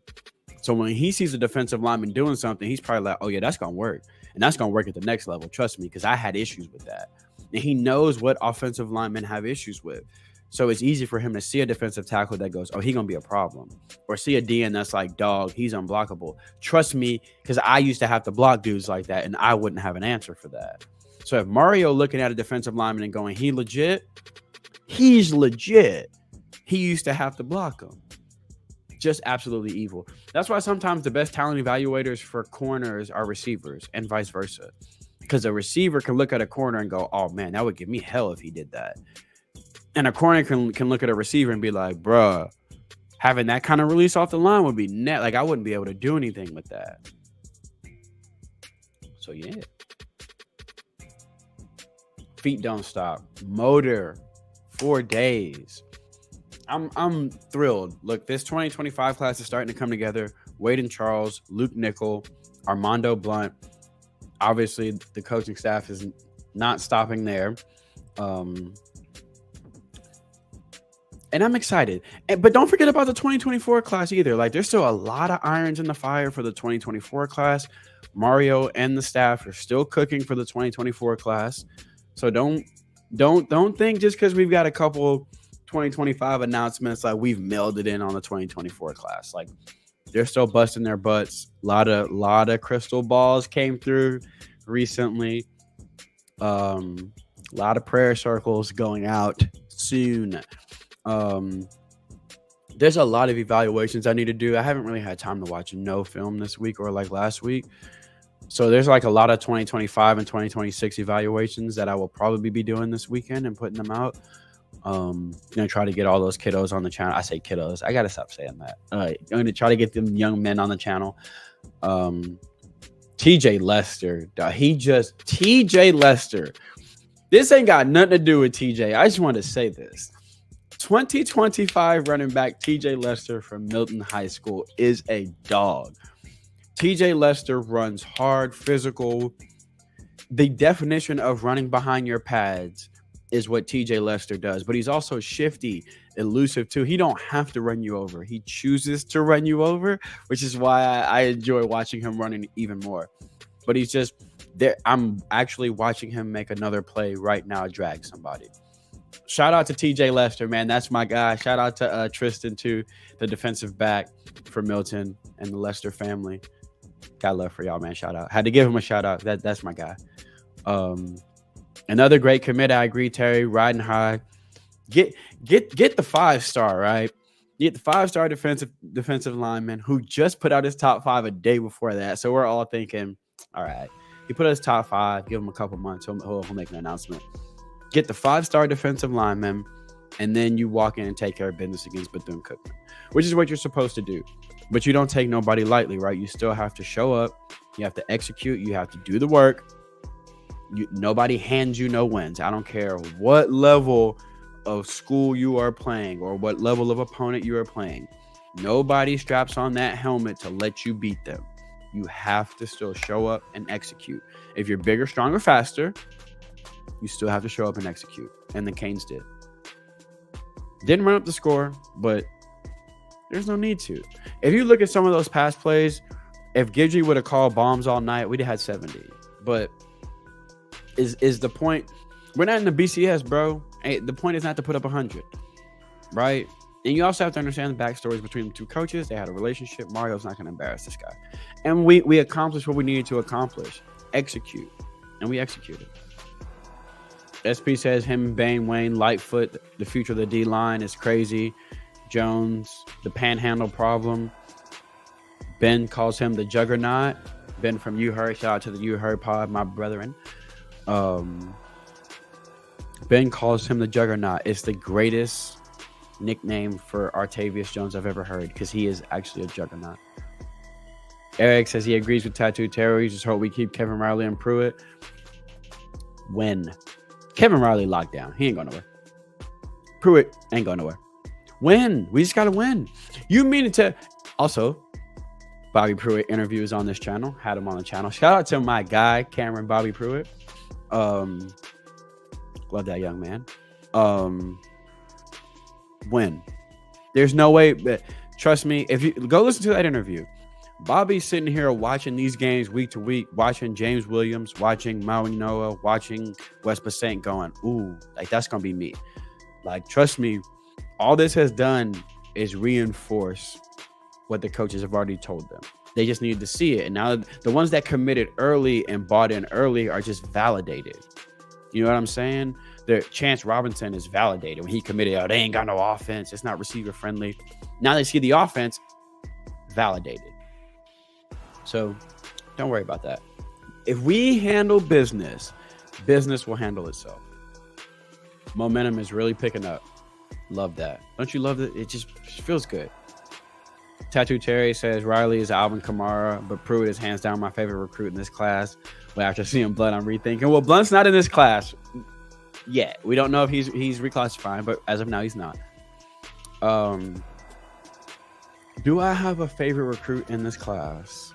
So when he sees a defensive lineman doing something, he's probably like, oh, yeah, that's going to work. And that's going to work at the next level. Trust me, because I had issues with that. And he knows what offensive linemen have issues with. So it's easy for him to see a defensive tackle that goes, oh, he's going to be a problem. Or see a DN that's like, dog, he's unblockable. Trust me, because I used to have to block dudes like that, and I wouldn't have an answer for that. So if Mario looking at a defensive lineman and going, he's legit. He used to have to block him. Just absolutely evil. That's why sometimes the best talent evaluators for corners are receivers and vice versa. Because a receiver can look at a corner and go, oh, man, that would give me hell if he did that. And a corner can look at a receiver and be like, bruh, having that kind of release off the line would be net. Like, I wouldn't be able to do anything with that. So, yeah. Feet don't stop. Motor. 4 days. I'm thrilled. Look, this 2025 class is starting to come together. Wade and Charles, Luke Nickel, Armondo Blunt. Obviously, the coaching staff is not stopping there. And I'm excited. But don't forget about the 2024 class either. Like, there's still a lot of irons in the fire for the 2024 class. Mario and the staff are still cooking for the 2024 class. So don't think just because we've got a couple 2025 announcements like we've mailed it in on the 2024 class. Like, they're still busting their butts. A lot of crystal balls came through recently. A lot of prayer circles going out soon. There's a lot of evaluations I need to do. I haven't really had time to watch no film this week or like last week. So there's like a lot of 2025 and 2026 evaluations that I will probably be doing this weekend and putting them out. Gonna try to get all those kiddos on the channel. I say kiddos. I gotta stop saying that. I'm gonna try to get them young men on the channel. TJ Lester. TJ Lester. This ain't got nothing to do with TJ. I just want to say this. 2025 running back TJ Lester from Milton High School is a dog. TJ Lester runs hard, physical. The definition of running behind your pads is what TJ Lester does, but he's also shifty, elusive too. He don't have to run you over. He chooses to run you over, which is why I enjoy watching him running even more. But he's just there. I'm actually watching him make another play right now, drag somebody. Shout out to TJ Lester, man. That's my guy. Shout out to Tristan too, the defensive back for Milton and the Lester family. Got love for y'all, man. Shout out. Had to give him a shout out. That's my guy. Another great commit. I agree, Terry. Riding high. Get the 5-star, right? Get the 5-star defensive lineman who just put out his top 5 a day before that. So we're all thinking, all right, he put out his top 5. Give him a couple months. He'll make an announcement. Get the 5-star defensive lineman, and then you walk in and take care of business against Bethune-Cookman, which is what you're supposed to do. But you don't take nobody lightly, right? You still have to show up. You have to execute. You have to do the work. Nobody hands you no wins. I don't care what level of school you are playing or what level of opponent you are playing. Nobody straps on that helmet to let you beat them. You have to still show up and execute. If you're bigger, stronger, faster, you still have to show up and execute. And the Canes did. Didn't run up the score, but there's no need to. If you look at some of those pass plays, if Gidry would have called bombs all night, we'd have had 70. But is the point? We're not in the BCS, bro. The point is not to put up 100, right? And you also have to understand the backstories between the two coaches. They had a relationship. Mario's not going to embarrass this guy. And we accomplished what we needed to accomplish. Execute. And we executed. SP says him, Bane, Wayne, Lightfoot, the future of the D-line is crazy. Jones, the panhandle problem. Ben calls him the Juggernaut. Ben from You Heard, shout out to the You Heard pod, my brethren. Um, Ben calls him the Juggernaut. It's the greatest nickname for Artavius Jones I've ever heard because he is actually a juggernaut. Eric says he agrees with Tattoo Terror. He just hope we keep Kevin Riley and Pruitt. When Kevin Riley locked down, he ain't going nowhere. Pruitt ain't going nowhere. Win. We just got to win. You mean to also Bobby Pruitt interviews on this channel. Had him on the channel. Shout out to my guy, Cameron Bobby Pruitt. Love that young man. Win. There's no way, but trust me, if you go listen to that interview, Bobby's sitting here watching these games week to week, watching James Williams, watching Maui Noah, watching West Bassett going, ooh, like that's gonna be me. Like, trust me, all this has done is reinforce what the coaches have already told them. They just needed to see it. And now the ones that committed early and bought in early are just validated. You know what I'm saying? The Chance Robinson is validated when he committed. Oh, they ain't got no offense. It's not receiver friendly. Now they see the offense, validated. So don't worry about that. If we handle business, business will handle itself. Momentum is really picking up. Love that. Don't you love it? It just feels good. Tattoo Terry says Riley is Alvin Kamara, but Pruitt is hands down my favorite recruit in this class. But after seeing Blunt, I'm rethinking. Well, Blunt's not in this class yet. We don't know if he's reclassifying, but as of now, he's not. Do I have a favorite recruit in this class?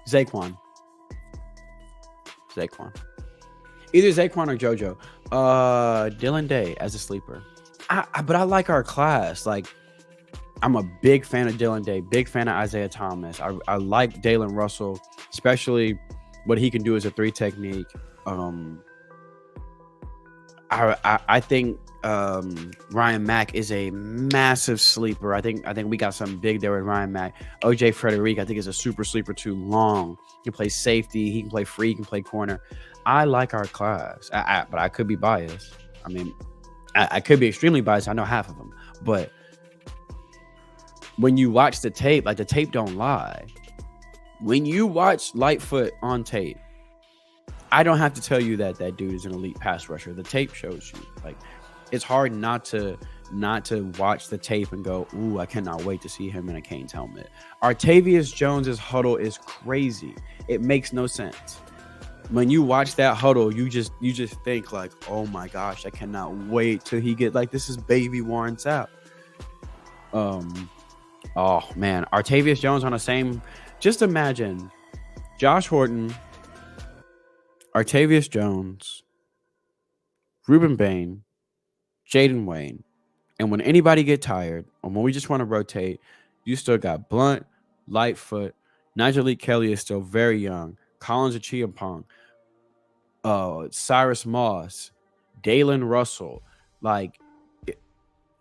Zaquan. Either Zaquan or JoJo. Dylan Day as a sleeper. But I like our class. Like, I'm a big fan of Dylan Day, big fan of Isaiah Thomas. I like Dalen Russell, especially what he can do as a 3 technique. I think Ryan Mack is a massive sleeper. I think we got something big there with Ryan Mack. OJ Frederic, I think, is a super sleeper too. Long. He can play safety. He can play free. He can play corner. I like our class, but I could be biased. I mean, I could be extremely biased. I know half of them, but when you watch the tape, like the tape don't lie. When you watch Lightfoot on tape, I don't have to tell you that that dude is an elite pass rusher. The tape shows you. Like, it's hard not to watch the tape and go, ooh, I cannot wait to see him in a Canes helmet. Artavius Jones's Hudl is crazy. It makes no sense. When you watch that Hudl, you just think like, oh my gosh, I cannot wait till he get like, this is baby Warren Sapp. Oh man, Artavius Jones on the same. Just imagine Josh Horton, Artavius Jones, Ruben Bain, Jaden Wayne, and when anybody get tired, or when we just want to rotate, you still got Blunt, Lightfoot, Nigel Lee Kelly is still very young, Collins Achiampong, Cyrus Moss, Dalen Russell. Like,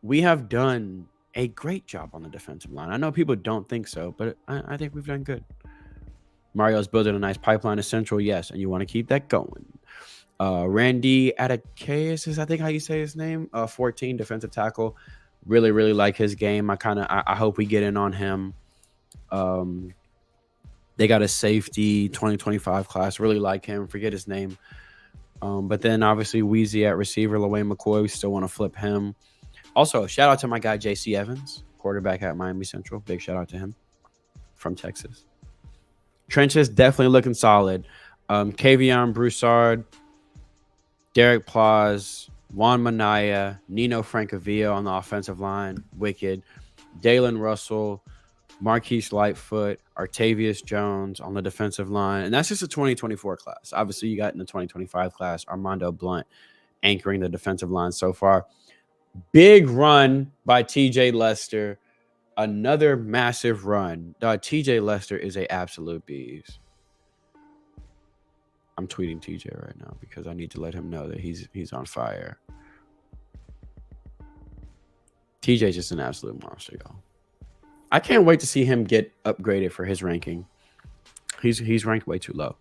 we have done a great job on the defensive line. I know people don't think so, but I think we've done good. Mario's building a nice pipeline to Central, yes, and you want to keep that going. Randy Atakayas is, I think, how you say his name. 14 defensive tackle. Really, really like his game. I hope we get in on him. They got a safety 2025 class. Really like him. Forget his name. But then obviously Weezy at receiver, LaWayne McCoy. We still want to flip him. Also, shout out to my guy JC Evans, quarterback at Miami Central. Big shout out to him from Texas. Trenches definitely looking solid. Kavion Broussard, Derek Plaz, Juan Manaya, Nino Francavilla on the offensive line, wicked. Dalen Russell, Marquise Lightfoot, Artavius Jones on the defensive line. And that's just a 2024 class. Obviously, you got in the 2025 class, Armondo Blount anchoring the defensive line so far. Big run by TJ Lester. Another massive run. TJ Lester is an absolute beast. I'm tweeting TJ right now because I need to let him know that he's on fire. TJ's just an absolute monster, y'all. I can't wait to see him get upgraded for his ranking. He's ranked way too low.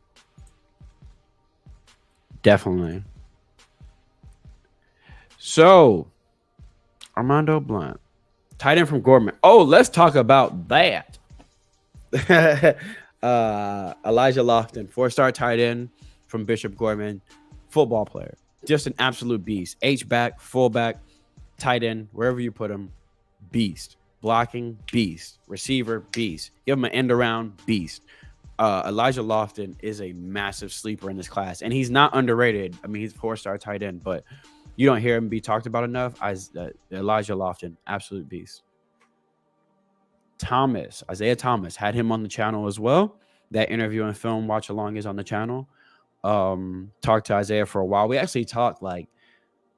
Definitely. So, Armondo Blunt, tight end from Gorman. Oh, let's talk about that. Elijah Lofton, 4-star tight end from Bishop Gorman, football player, just an absolute beast. H back, fullback, tight end, wherever you put him, beast. Blocking, beast. Receiver, beast. Give him an end around, beast. Elijah Lofton is a massive sleeper in this class, and he's not underrated. I mean, he's a 4-star tight end, but you don't hear him be talked about enough. Elijah Lofton, absolute beast. Isaiah Thomas, had him on the channel as well. That interview and film watch along is on the channel. Talked to Isaiah for a while. We actually talked like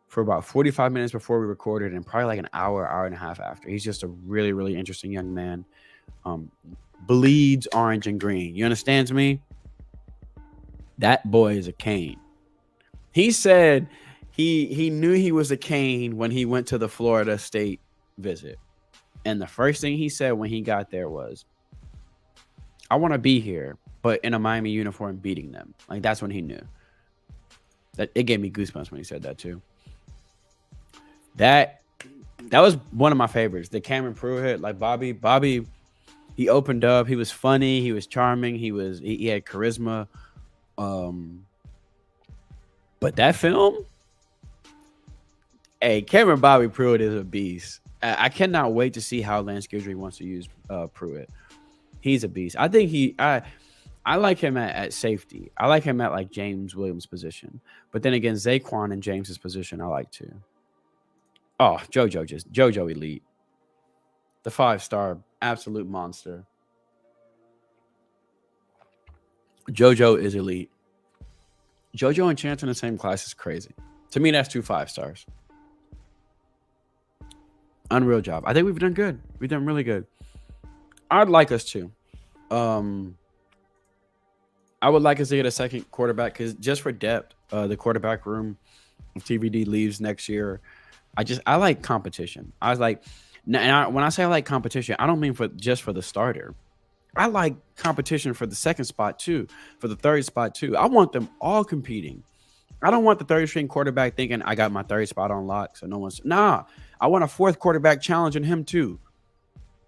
for about 45 minutes before we recorded, and probably like an hour and a half after. He's just a really, really interesting young man. Bleeds orange and green. You understand me? That boy is a Cane. He said he knew he was a Cane when he went to the Florida State visit. And the first thing he said when he got there was, I want to be here, but in a Miami uniform beating them. Like, that's when he knew. That it gave me goosebumps when he said that too. That was one of my favorites. The Cameron Pruitt, like Bobby, he opened up. He was funny. He was charming. He had charisma. But that film, hey, Cameron Bobby Pruitt is a beast. I cannot wait to see how Lance Guidry wants to use Pruitt. He's a beast. I think I like him at safety. I like him at like James Williams' position. But then again, Zaquan and James's position I like too. Oh, JoJo elite. The 5-star absolute monster. JoJo is elite. JoJo and Chance in the same class is crazy. To me, that's 2 5-stars. Unreal job. I think we've done good. We've done really good. I'd like us to. I would like us to get a second quarterback because just for depth, the quarterback room, if TVD leaves next year, I like competition. I was like, when I say I like competition, I don't mean just for the starter. I like competition for the second spot too, for the third spot too. I want them all competing. I don't want the third string quarterback thinking I got my third spot on lock, so no one's. Nah, I want a fourth quarterback challenging him too.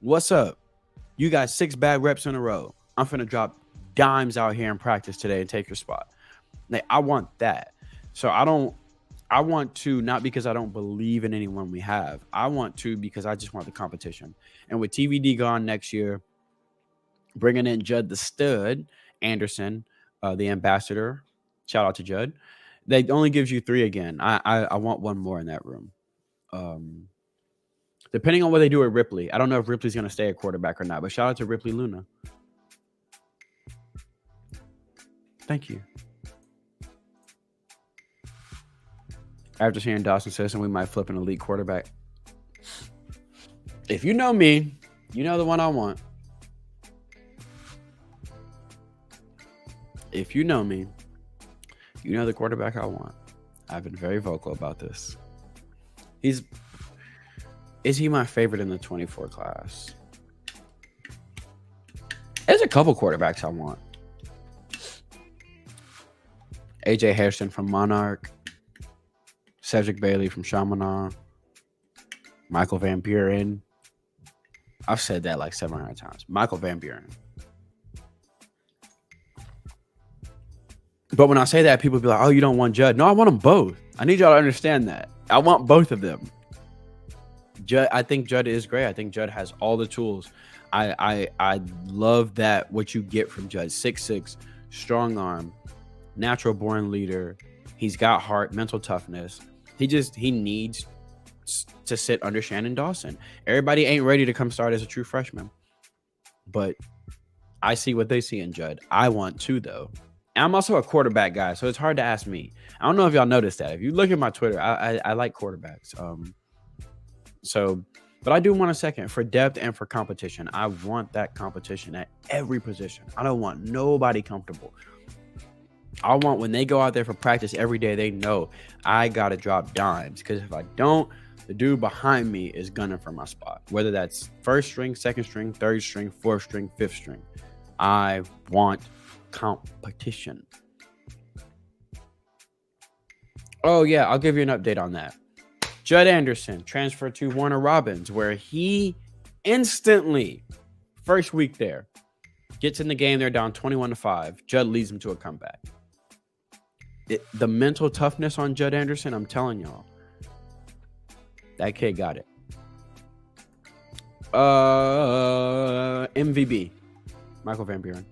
What's up? You got 6 bad reps in a row. I'm finna drop dimes out here in practice today and take your spot. Like, I want that. So I want to, not because I don't believe in anyone we have. I want to because I just want the competition. And with TVD gone next year, bringing in Judd the Stud Anderson, the ambassador. Shout out to Judd. They only gives you 3 again. I want one more in that room. Depending on what they do with Ripley. I don't know if Ripley's going to stay at quarterback or not, but shout out to Ripley Luna. Thank you. After seeing Dawson Simpson, we might flip an elite quarterback. If you know me, you know the one I want. If you know me, you know the quarterback I want. I've been very vocal about this. Is he my favorite in the 24 class? There's a couple quarterbacks I want. AJ Harrison from Monarch. Cedric Bailey from Chaminade. Michael Van Buren. I've said that like 700 times. Michael Van Buren. But when I say that, people be like, oh, you don't want Judd. No, I want them both. I need y'all to understand that. I want both of them. Judd, I think Judd is great. I think Judd has all the tools. I love that what you get from Judd. 6'6", strong arm, natural born leader. He's got heart, mental toughness. He needs to sit under Shannon Dawson. Everybody ain't ready to come start as a true freshman. But I see what they see in Judd. I want to, though. And I'm also a quarterback guy, so it's hard to ask me. I don't know if y'all noticed that. If you look at my Twitter, I like quarterbacks. But I do want a second for depth and for competition. I want that competition at every position. I don't want nobody comfortable. I want when they go out there for practice every day, they know I got to drop dimes. Because if I don't, the dude behind me is gunning for my spot. Whether that's first string, second string, third string, fourth string, fifth string. I want competition. Oh yeah, I'll give you an update on that. Judd Anderson transferred to Warner Robins, where he instantly, first week there, gets in the game. They're down 21-5. Judd leads them to a comeback. The mental toughness on Judd Anderson, I'm telling y'all, that kid got it. MVB, Michael Van Buren.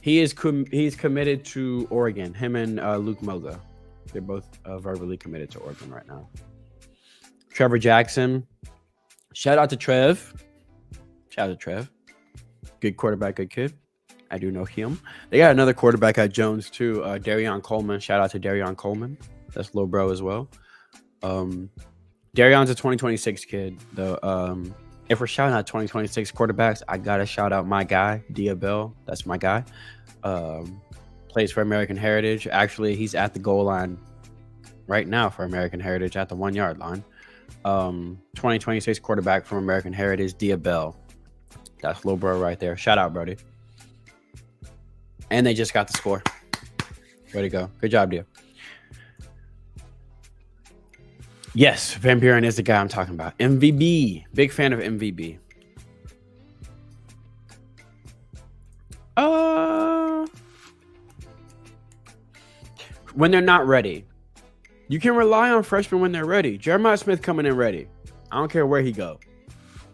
He's committed to Oregon. Him and Luke Moga. They're both verbally committed to Oregon right now. Trevor Jackson. Shout out to Trev. Good quarterback, good kid. I do know him. They got another quarterback at Jones too. Darion Coleman. Shout out to Darion Coleman. That's little bro as well. Darion's a 2026 kid. Though, if we're shouting out 2026 quarterbacks, I gotta shout out my guy, Dia Bell. That's my guy. Plays for American Heritage. Actually, he's at the goal line right now for American Heritage at the 1 yard line. 2026 quarterback from American Heritage, Dia Bell. That's little bro right there. Shout out, Brody. And they just got the score. Way to go. Good job, Dia. Yes, Van Buren is the guy I'm talking about. MVB. Big fan of MVB. When they're not ready. You can rely on freshmen when they're ready. Jeremiah Smith coming in ready. I don't care where he go.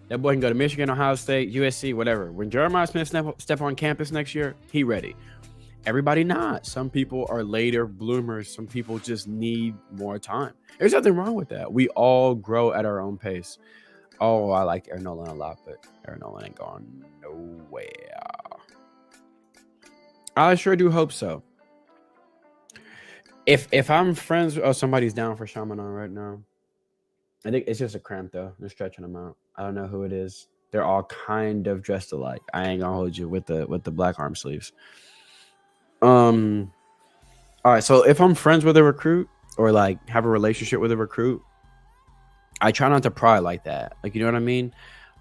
That boy can go to Michigan, Ohio State, USC, whatever. When Jeremiah Smith step on campus next year, he ready. Everybody not. Some people are later bloomers. Some people just need more time. There's nothing wrong with that. We all grow at our own pace. Oh, I like Aaron Nolan a lot, but Aaron Nolan ain't going nowhere. I sure do hope so. If I'm friends, somebody's down for Shamanon right now. I think it's just a cramp though. They're stretching them out. I don't know who it is. They're all kind of dressed alike. I ain't gonna hold you with the black arm sleeves. All right. So if I'm friends with a recruit or like have a relationship with a recruit, I try not to pry like that. Like, you know what I mean?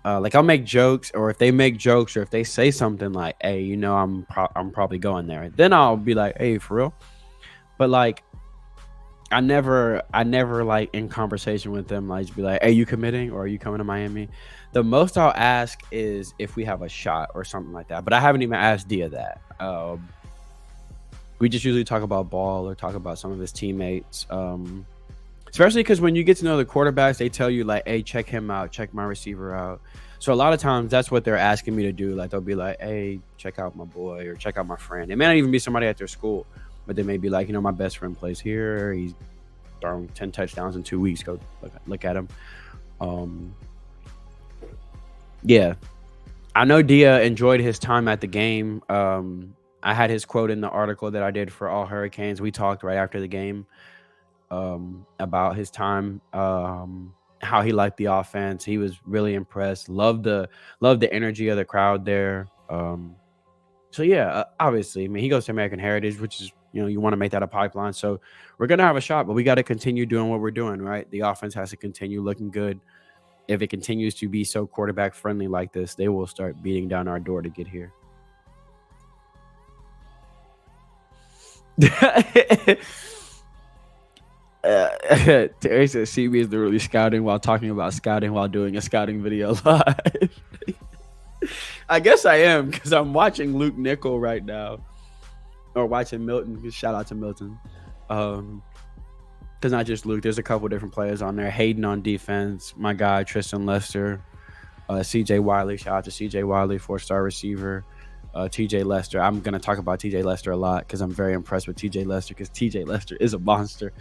Like I'll make jokes, or if they make jokes, or if they say something like, "Hey, you know, I'm probably going there," then I'll be like, "Hey, for real." But like, I never like in conversation with them, like just be like, "Hey, you committing or are you coming to Miami?" The most I'll ask is if we have a shot or something like that. But I haven't even asked Dia that. We just usually talk about ball or talk about some of his teammates. Especially because when you get to know the quarterbacks, they tell you like, "Hey, check him out, check my receiver out." So a lot of times that's what they're asking me to do. Like they'll be like, "Hey, check out my boy or check out my friend." It may not even be somebody at their school, but they may be like, "You know, my best friend plays here. He's thrown 10 touchdowns in 2 weeks. Go look at him." Yeah, I know Dia enjoyed his time at the game. I had his quote in the article that I did for All Hurricanes. We talked right after the game about his time, how he liked the offense. He was really impressed. Loved the energy of the crowd there. So yeah, obviously, I mean, he goes to American Heritage, which is, you know, you want to make that a pipeline. So we're gonna have a shot, but we got to continue doing what we're doing, right? The offense has to continue looking good. If it continues to be so quarterback friendly like this, they will start beating down our door to get here. Terry says CB is literally scouting while talking about scouting while doing a scouting video live. I guess I am, because I'm watching Luke Nickel right now, or watching Milton. Shout out to Milton, because not just Luke. There's a couple different players on there. Hayden on defense, my guy Tristan Lester, CJ Wiley. Shout out to CJ Wiley, 4-star receiver. TJ Lester. I'm going to talk about TJ Lester a lot because I'm very impressed with TJ Lester, because TJ Lester is a monster.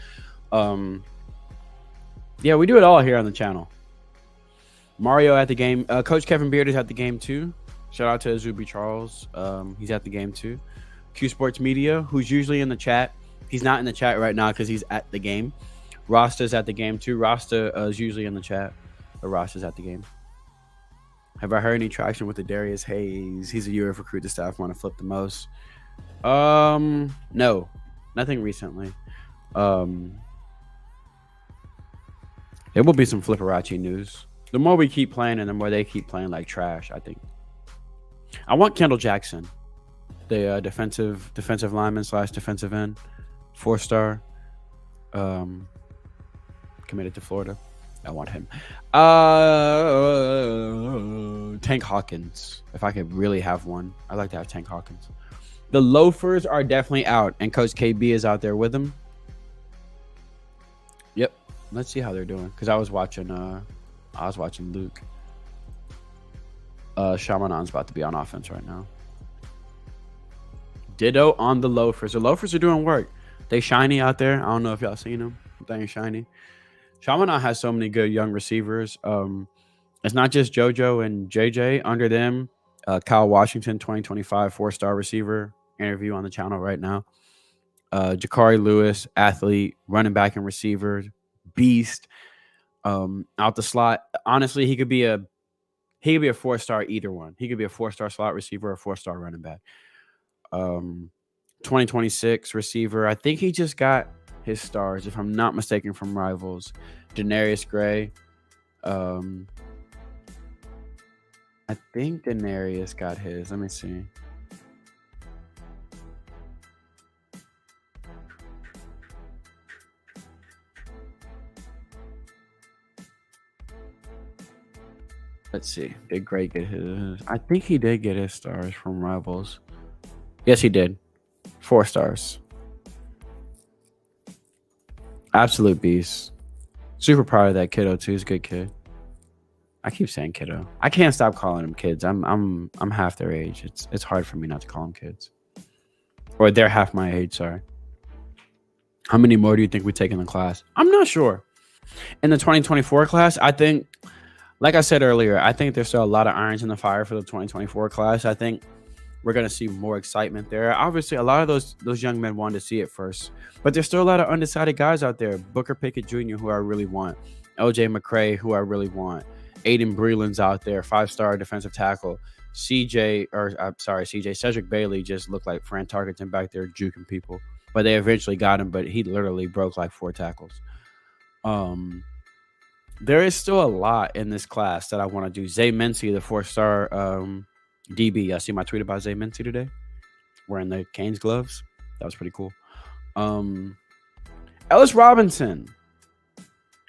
Yeah, we do it all here on the channel. Mario at the game. Coach Kevin Beard is at the game too. Shout out to Azubi Charles. He's at the game too. Q Sports Media, who's usually in the chat. He's not in the chat right now because he's at the game. Rasta's at the game too. Rasta is usually in the chat, but Rasta's at the game. Have I heard any traction with the Darius Hayes? He's a UF recruit the staff want to flip the most. No, nothing recently. There will be some Flipperachi news. The more we keep playing and the more they keep playing like trash, I think. I want Kendall Jackson, the defensive lineman / defensive end, 4-star. Um, committed to Florida. I want him. Tank Hawkins. If I could really have one, I'd like to have Tank Hawkins. The Loafers are definitely out, and Coach KB is out there with them. Yep. Let's see how they're doing. Because I was watching Luke. Shamanon's about to be on offense right now. Ditto on the Loafers. The Loafers are doing work. They shiny out there. I don't know if y'all seen them. They ain't shiny. Shamanon has so many good young receivers. It's not just JoJo and JJ. Under them, Kyle Washington, 2025 4-star receiver. Interview on the channel right now. Jakari Lewis, athlete, running back and receiver, beast. Out the slot. Honestly, he could be a 4-star either one. He could be a 4-star slot receiver or a 4-star running back. 2026 receiver. I think he just got his stars, if I'm not mistaken, from Rivals. Denarius Gray. I think Denarius got his. Let me see. Let's see. Did Gray get his? I think he did get his stars from Rivals. Yes, he did. 4 stars. Absolute beast. Super proud of that kiddo too. He's a good kid. I keep saying kiddo. I can't stop calling them kids. I'm half their age. It's hard for me not to call them kids. Or they're half my age, sorry. How many more do you think we take in the class? I'm not sure. In the 2024 class, I think, like I said earlier, I think there's still a lot of irons in the fire for the 2024 class. I think we're going to see more excitement there. Obviously, a lot of those young men wanted to see it first. But there's still a lot of undecided guys out there. Booker Pickett Jr., who I really want. LJ McCray, who I really want. Aiden Breland's out there, 5-star defensive tackle. Cedric Bailey just looked like Fran Tarkenton back there juking people. But they eventually got him, but he literally broke like 4 tackles. There is still a lot in this class that I want to do. Zay Mincy, the 4-star DB. I see my tweet about Zay Mincy today, wearing the Canes gloves. That was pretty cool. Ellis Robinson,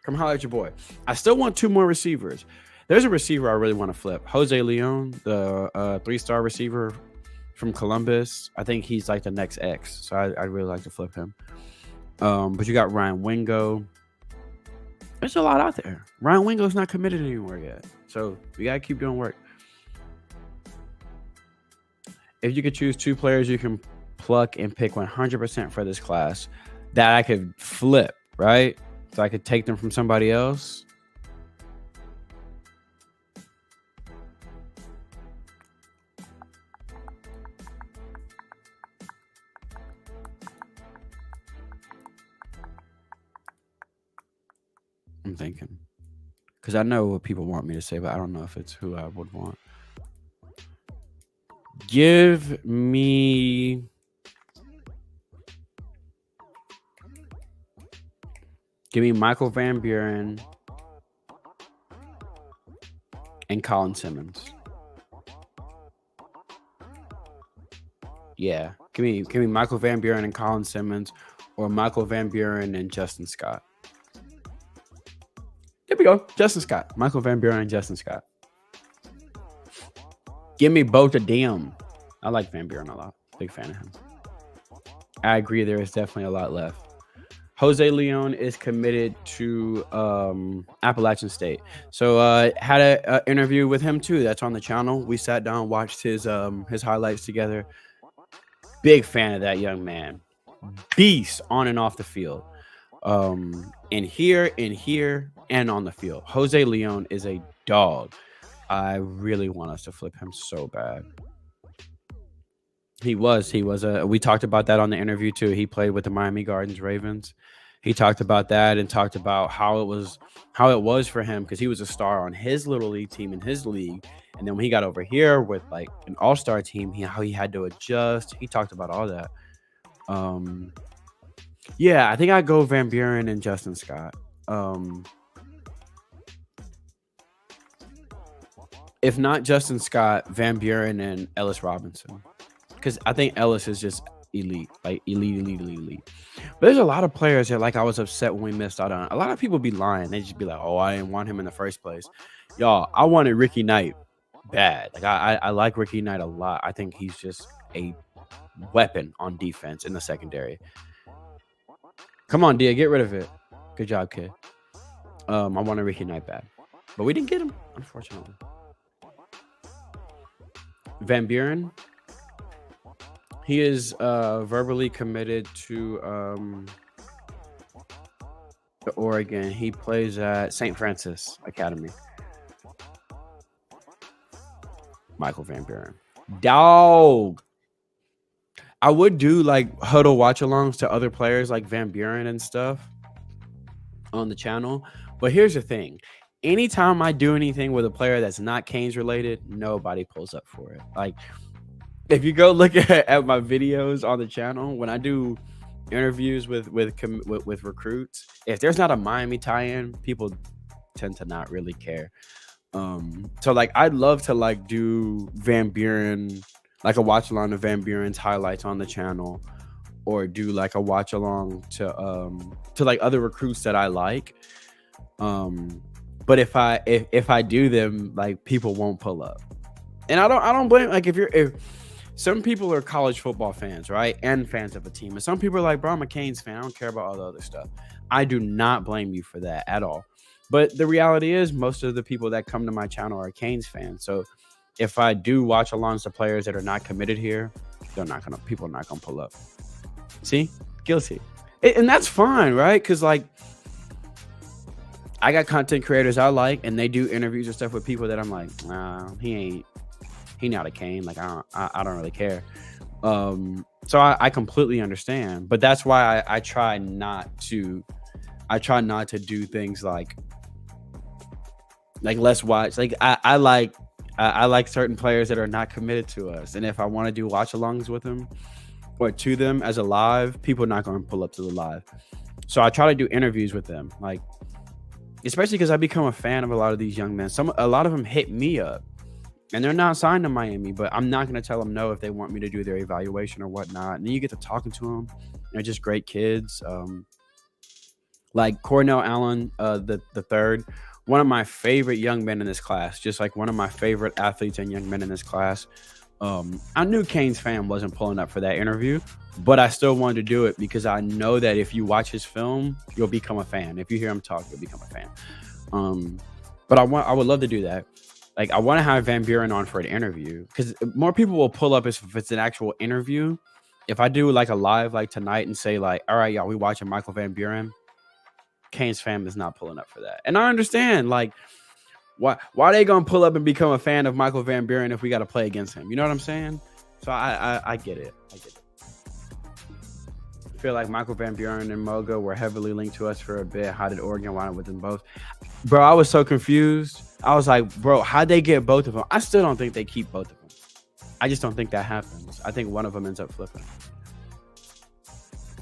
come holler at your boy. I still want 2 more receivers. There's a receiver I really want to flip. Jose Leon, the 3-star receiver from Columbus. I think he's like the next X, so I'd really like to flip him. But you got Ryan Wingo. There's a lot out there. Ryan Wingo's not committed anywhere yet, so we gotta keep doing work. If you could choose 2 players you can pluck and pick 100% for this class that I could flip, right? So I could take them from somebody else. I'm thinking. Because I know what people want me to say, but I don't know if it's who I would want. Give me Michael Van Buren and Colin Simmons. Yeah, give me Michael Van Buren and Colin Simmons, or Michael Van Buren and Justin Scott. There we go, Justin Scott, Michael Van Buren and Justin Scott. Give me both of them. I like Van Buren a lot. Big fan of him. I agree. There is definitely a lot left. Jose Leon is committed to Appalachian State. So had an interview with him too. That's on the channel. We sat down, watched his highlights together. Big fan of that young man. Beast on and off the field. In here, and on the field. Jose Leon is a dog. I really want us to flip him so bad. He was we talked about that on the interview too. He played with the Miami Gardens Ravens. He talked about that and talked about how it was for him, because he was a star on his little league team in his league. And then when he got over here with like an all-star team, how he had to adjust. He talked about all that. Yeah, I think I'd go Van Buren and Justin Scott. If not Justin Scott, Van Buren and Ellis Robinson. Because I think Ellis is just elite. Like elite. But there's a lot of players that like I was upset when we missed out on. A lot of people be lying. They just be like, "Oh, I didn't want him in the first place." Y'all, I wanted Ricky Knight bad. Like I like Ricky Knight a lot. I think he's just a weapon on defense in the secondary. Come on, Dia, get rid of it. Good job, kid. I wanted Ricky Knight bad, but we didn't get him, unfortunately. Van Buren, he is verbally committed to Oregon. He plays at St. Francis Academy. Michael Van Buren. Dog. I would do like Hudl watch alongs to other players like Van Buren and stuff on the channel. But here's the thing. Anytime I do anything with a player that's not Canes related, nobody pulls up for it. Like, if you go look at my videos on the channel, when I do interviews with recruits, if there's not a Miami tie-in, people tend to not really care. So like I'd love to like do Van Buren, like a watch along of Van Buren's highlights on the channel, or do like a watch along to like other recruits that I like. But if I do them, like people won't pull up. And I don't blame, like if some people are college football fans, right? And fans of a team. And some people are like, bro, I'm a Canes fan. I don't care about all the other stuff. I do not blame you for that at all. But the reality is most of the people that come to my channel are Canes fans. So if I do watch alongs to players that are not committed here, people are not gonna pull up. See? Guilty. And that's fine, right? Because like I got content creators I like, and they do interviews and stuff with people that I'm like, nah, he not a Cane. Like I don't really care. So I completely understand. But that's why I try not to do things like let's watch. Like I like certain players that are not committed to us, and if I want to do watch alongs with them or to them as a live, people are not going to pull up to the live. So I try to do interviews with them, like especially because I become a fan of a lot of these young men. A lot of them hit me up, and they're not signed to Miami, but I'm not going to tell them no if they want me to do their evaluation or whatnot. And then you get to talking to them. They're just great kids. Like Cornell Allen, the third, one of my favorite young men in this class, just like one of my favorite athletes and young men in this class. I knew Canes fan wasn't pulling up for that interview, but I still wanted to do it because I know that if you watch his film, you'll become a fan. If you hear him talk, you'll become a fan. But I would love to do that. Like I want to have Van Buren on for an interview because more people will pull up if it's an actual interview. If I do like a live like tonight and say like, all right, y'all, we watching Michael Van Buren, Canes fan is not pulling up for that. And I understand like why are they gonna pull up and become a fan of Michael Van Buren if we got to play against him? You know what I'm saying? So I get it. I feel like Michael Van Buren and Moga were heavily linked to us for a bit. How did Oregon wind up with them both? Bro, I was so confused. I was like, bro, how'd they get both of them? I still don't think they keep both of them. I just don't think that happens. I think one of them ends up flipping.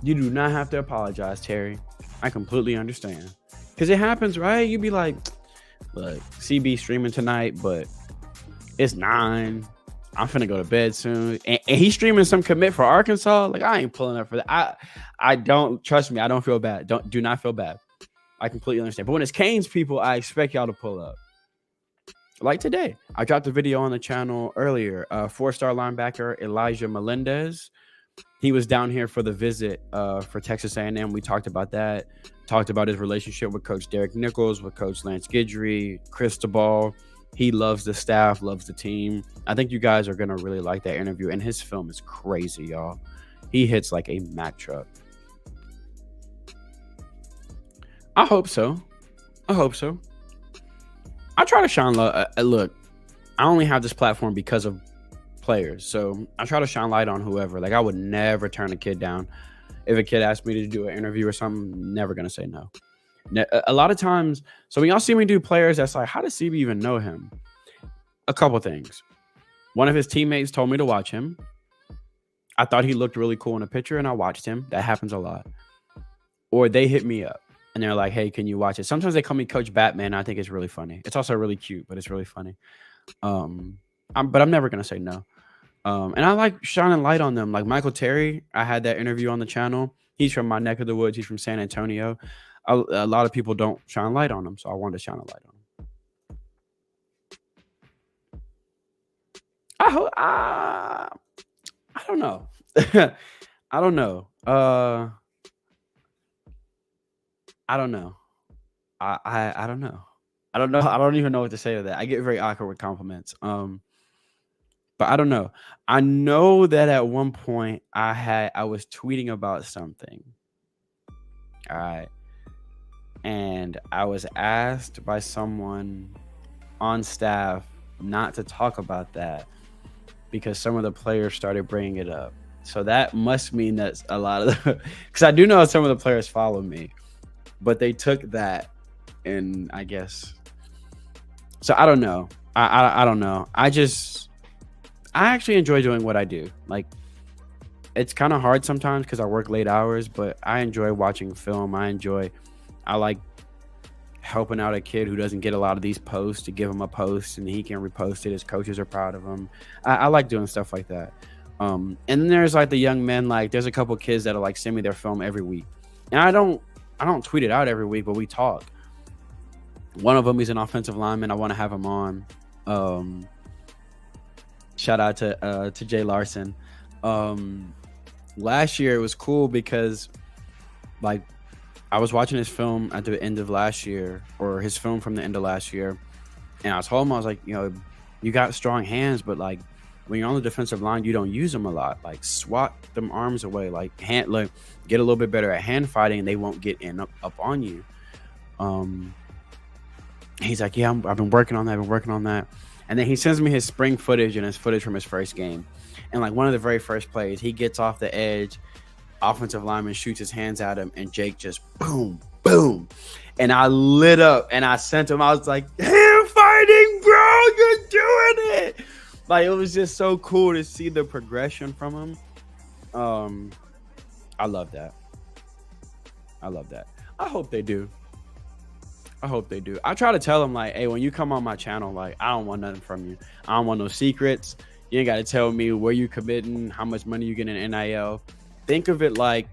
You do not have to apologize, Terry. I completely understand. Because it happens, right? You'd be like, look, CB streaming tonight, but it's 9. I'm finna go to bed soon. And he's streaming some commit for Arkansas. Like, I ain't pulling up for that. I don't, trust me, I don't feel bad. Do not feel bad. I completely understand. But when it's Canes people, I expect y'all to pull up. Like today, I dropped a video on the channel earlier. 4-star linebacker Elijah Melendez. He was down here for the visit for Texas A&M. We talked about that. Talked about his relationship with Coach Derek Nichols, with Coach Lance Guidry, Cristobal. He loves the staff, loves the team. I think you guys are going to really like that interview. And his film is crazy, y'all. He hits like a Mack truck. I hope so. I try to shine light. Look, I only have this platform because of players. So I try to shine light on whoever. Like, I would never turn a kid down. If a kid asked me to do an interview or something, I'm never going to say no. A lot of times, so when y'all see me do players, that's like, how does CB even know him? A couple things. One of his teammates told me to watch him. I thought he looked really cool in a picture, and I watched him. That happens a lot. Or they hit me up, and they're like, hey, can you watch it? Sometimes they call me Coach Batman, and I think it's really funny. It's also really cute, but it's really funny. But I'm never going to say no. And I like shining light on them. Like Michael Terry, I had that interview on the channel. He's from my neck of the woods. He's from San Antonio. A lot of people don't shine light on him, so I wanted to shine a light on him. I don't know. I don't know. I don't know. I don't know. I don't know. I don't even know what to say to that. I get very awkward with compliments. But I don't know. I know that at one point I was tweeting about something. All right. And I was asked by someone on staff not to talk about that because some of the players started bringing it up. So that must mean that a lot of because I do know some of the players follow me, but they took that and I guess. So I don't know. I don't know. I actually enjoy doing what I do. Like, it's kind of hard sometimes because I work late hours, but I enjoy watching film. I like helping out a kid who doesn't get a lot of these posts to give him a post and he can repost it. His coaches are proud of him. I like doing stuff like that. And then there's like the young men, like there's a couple kids that'll like send me their film every week. And I don't tweet it out every week, but we talk. One of them is an offensive lineman. I want to have him on. Shout out to Jay Larson. Last year it was cool because like I was watching his film at the end of last year, or his film from the end of last year, and I told him, I was like, you know, you got strong hands, but like when you're on the defensive line, you don't use them a lot. Like swat them arms away, like get a little bit better at hand fighting, and they won't get up on you. He's like, yeah, I've been working on that. And then he sends me his spring footage and his footage from his first game. And like one of the very first plays, he gets off the edge, offensive lineman shoots his hands at him, and Jake just boom, boom. And I lit up and I sent him, I was like, hand fighting, bro, you're doing it. Like, it was just so cool to see the progression from him. I love that. I hope they do. I try to tell them, like, hey, when you come on my channel, like, I don't want nothing from you. I don't want no secrets. You ain't got to tell me where you committing, how much money you get in NIL. Think of it like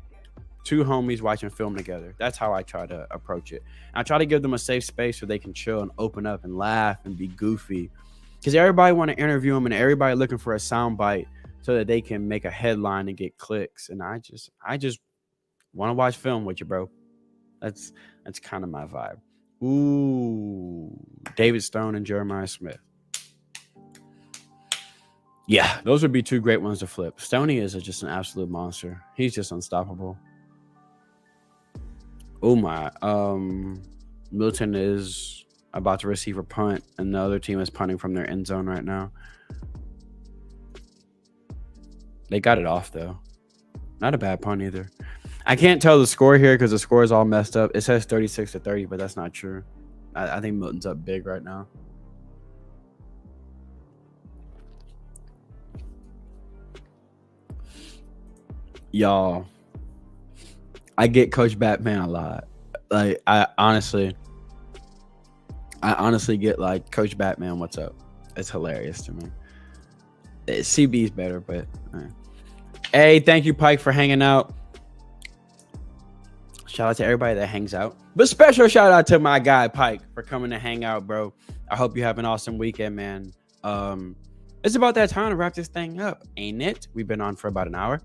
two homies watching film together. That's how I try to approach it. I try to give them a safe space so they can chill and open up and laugh and be goofy. Because everybody want to interview them and everybody looking for a soundbite so that they can make a headline and get clicks. And I just want to watch film with you, bro. That's kind of my vibe. Ooh, David Stone and Jeremiah Smith. Yeah, those would be two great ones to flip. Stoney is just an absolute monster. He's just unstoppable. Oh my. Milton is about to receive a punt, and the other team is punting from their end zone right now. They got it off, though. Not a bad punt either. I can't tell the score here because the score is all messed up. It says 36-30, but that's not true. I think Milton's up big right now. Y'all, I get Coach Batman a lot. Like, I honestly get like, Coach Batman, what's up? It's hilarious to me. CB's better, but hey, thank you, Pike, for hanging out. Shout out to everybody that hangs out, but special shout out to my guy Pike for coming to hang out, bro. I hope you have an awesome weekend, man. It's about that time to wrap this thing up, ain't it? We've been on for about an hour.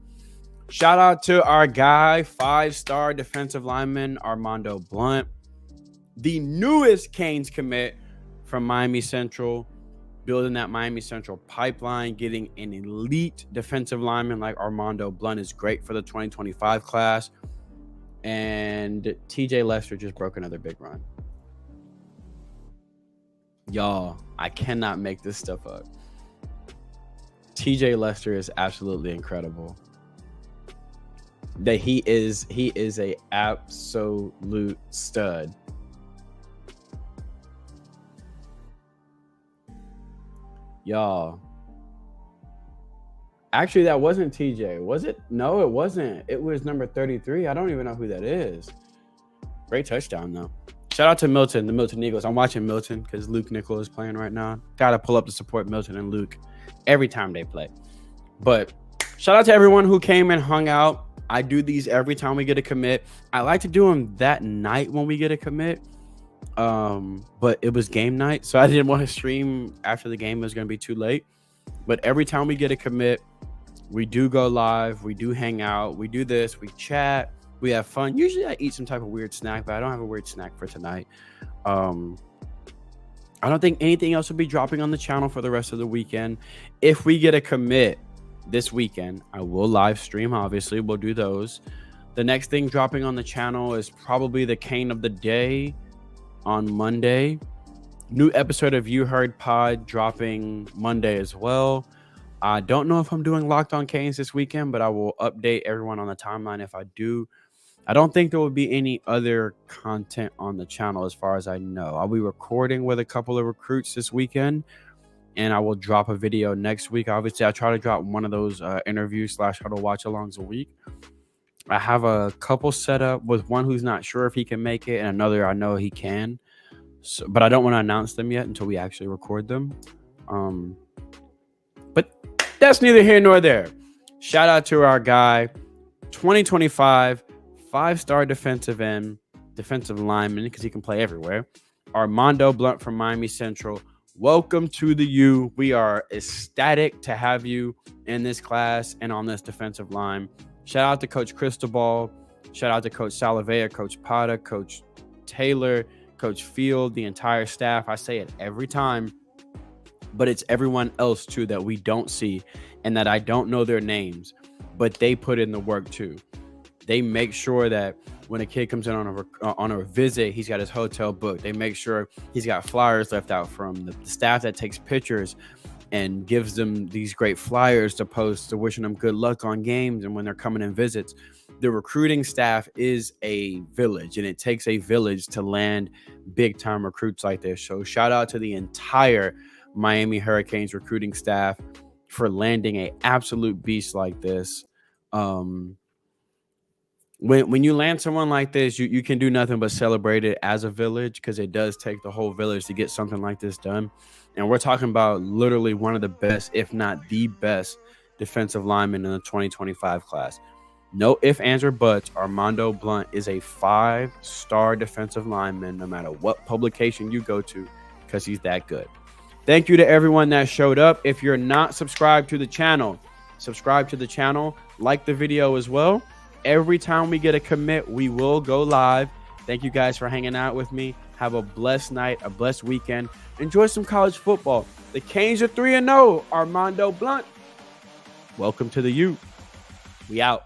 Shout out to our guy, 5-star defensive lineman Armondo Blount, the newest Canes commit from Miami Central, building that Miami Central pipeline. Getting an elite defensive lineman like Armondo Blunt is great for the 2025 class. And TJ Lester just broke another big run. Y'all, I cannot make this stuff up. TJ Lester is absolutely incredible. That he is a absolute stud. Y'all. Actually, that wasn't TJ, was it? No, it wasn't. It was number 33. I don't even know who that is. Great touchdown, though. Shout out to Milton, the Milton Eagles. I'm watching Milton because Luke Nickel is playing right now. Got to pull up to support Milton and Luke every time they play. But shout out to everyone who came and hung out. I do these every time we get a commit. I like to do them that night when we get a commit. But it was game night, so I didn't want to stream after the game. It was going to be too late. But every time we get a commit, we do go live, we do hang out, we do this, we chat, we have fun. Usually I eat some type of weird snack, but I don't have a weird snack for tonight. I don't think anything else will be dropping on the channel for the rest of the weekend. If we get a commit this weekend, I will live stream. Obviously, we'll do those. The next thing dropping on the channel is probably the Cane of the Day on Monday. New episode of You Heard Pod dropping Monday as well. I don't know if I'm doing Locked on Canes this weekend, but I will update everyone on the timeline if I do. I don't think there will be any other content on the channel as far as I know. I'll be recording with a couple of recruits this weekend, and I will drop a video next week. Obviously, I try to drop one of those interviews / Hudl watch-alongs a week. I have a couple set up with one who's not sure if he can make it, and another I know he can. So, but I don't want to announce them yet until we actually record them. But that's neither here nor there. Shout out to our guy, 2025 5-star defensive lineman, because he can play everywhere, Armondo Blount from Miami Central. Welcome to the U. We are ecstatic to have you in this class and on this defensive line. Shout out to Coach Cristobal. Shout out to Coach Salavea, Coach Pata, Coach Taylor, Coach Field, the entire staff. I say it every time, but it's everyone else too that we don't see and that I don't know their names, but they put in the work too. They make sure that when a kid comes in on a visit, he's got his hotel booked. They make sure he's got flyers left out from the staff that takes pictures and gives them these great flyers to post, to wishing them good luck on games and when they're coming in visits. The recruiting staff is a village, and it takes a village to land big time recruits like this. So shout out to the entire Miami Hurricanes recruiting staff for landing an absolute beast like this. When you land someone like this, you can do nothing but celebrate it as a village, because it does take the whole village to get something like this done. And we're talking about literally one of the best, if not the best, defensive linemen in the 2025 class. No ifs, ands, or buts. Armondo Blunt is a 5-star defensive lineman, no matter what publication you go to, because he's that good. Thank you to everyone that showed up. If you're not subscribed to the channel, subscribe to the channel. Like the video as well. Every time we get a commit, we will go live. Thank you guys for hanging out with me. Have a blessed night, a blessed weekend. Enjoy some college football. The Canes are 3-0. Armondo Blunt, welcome to the U. We out.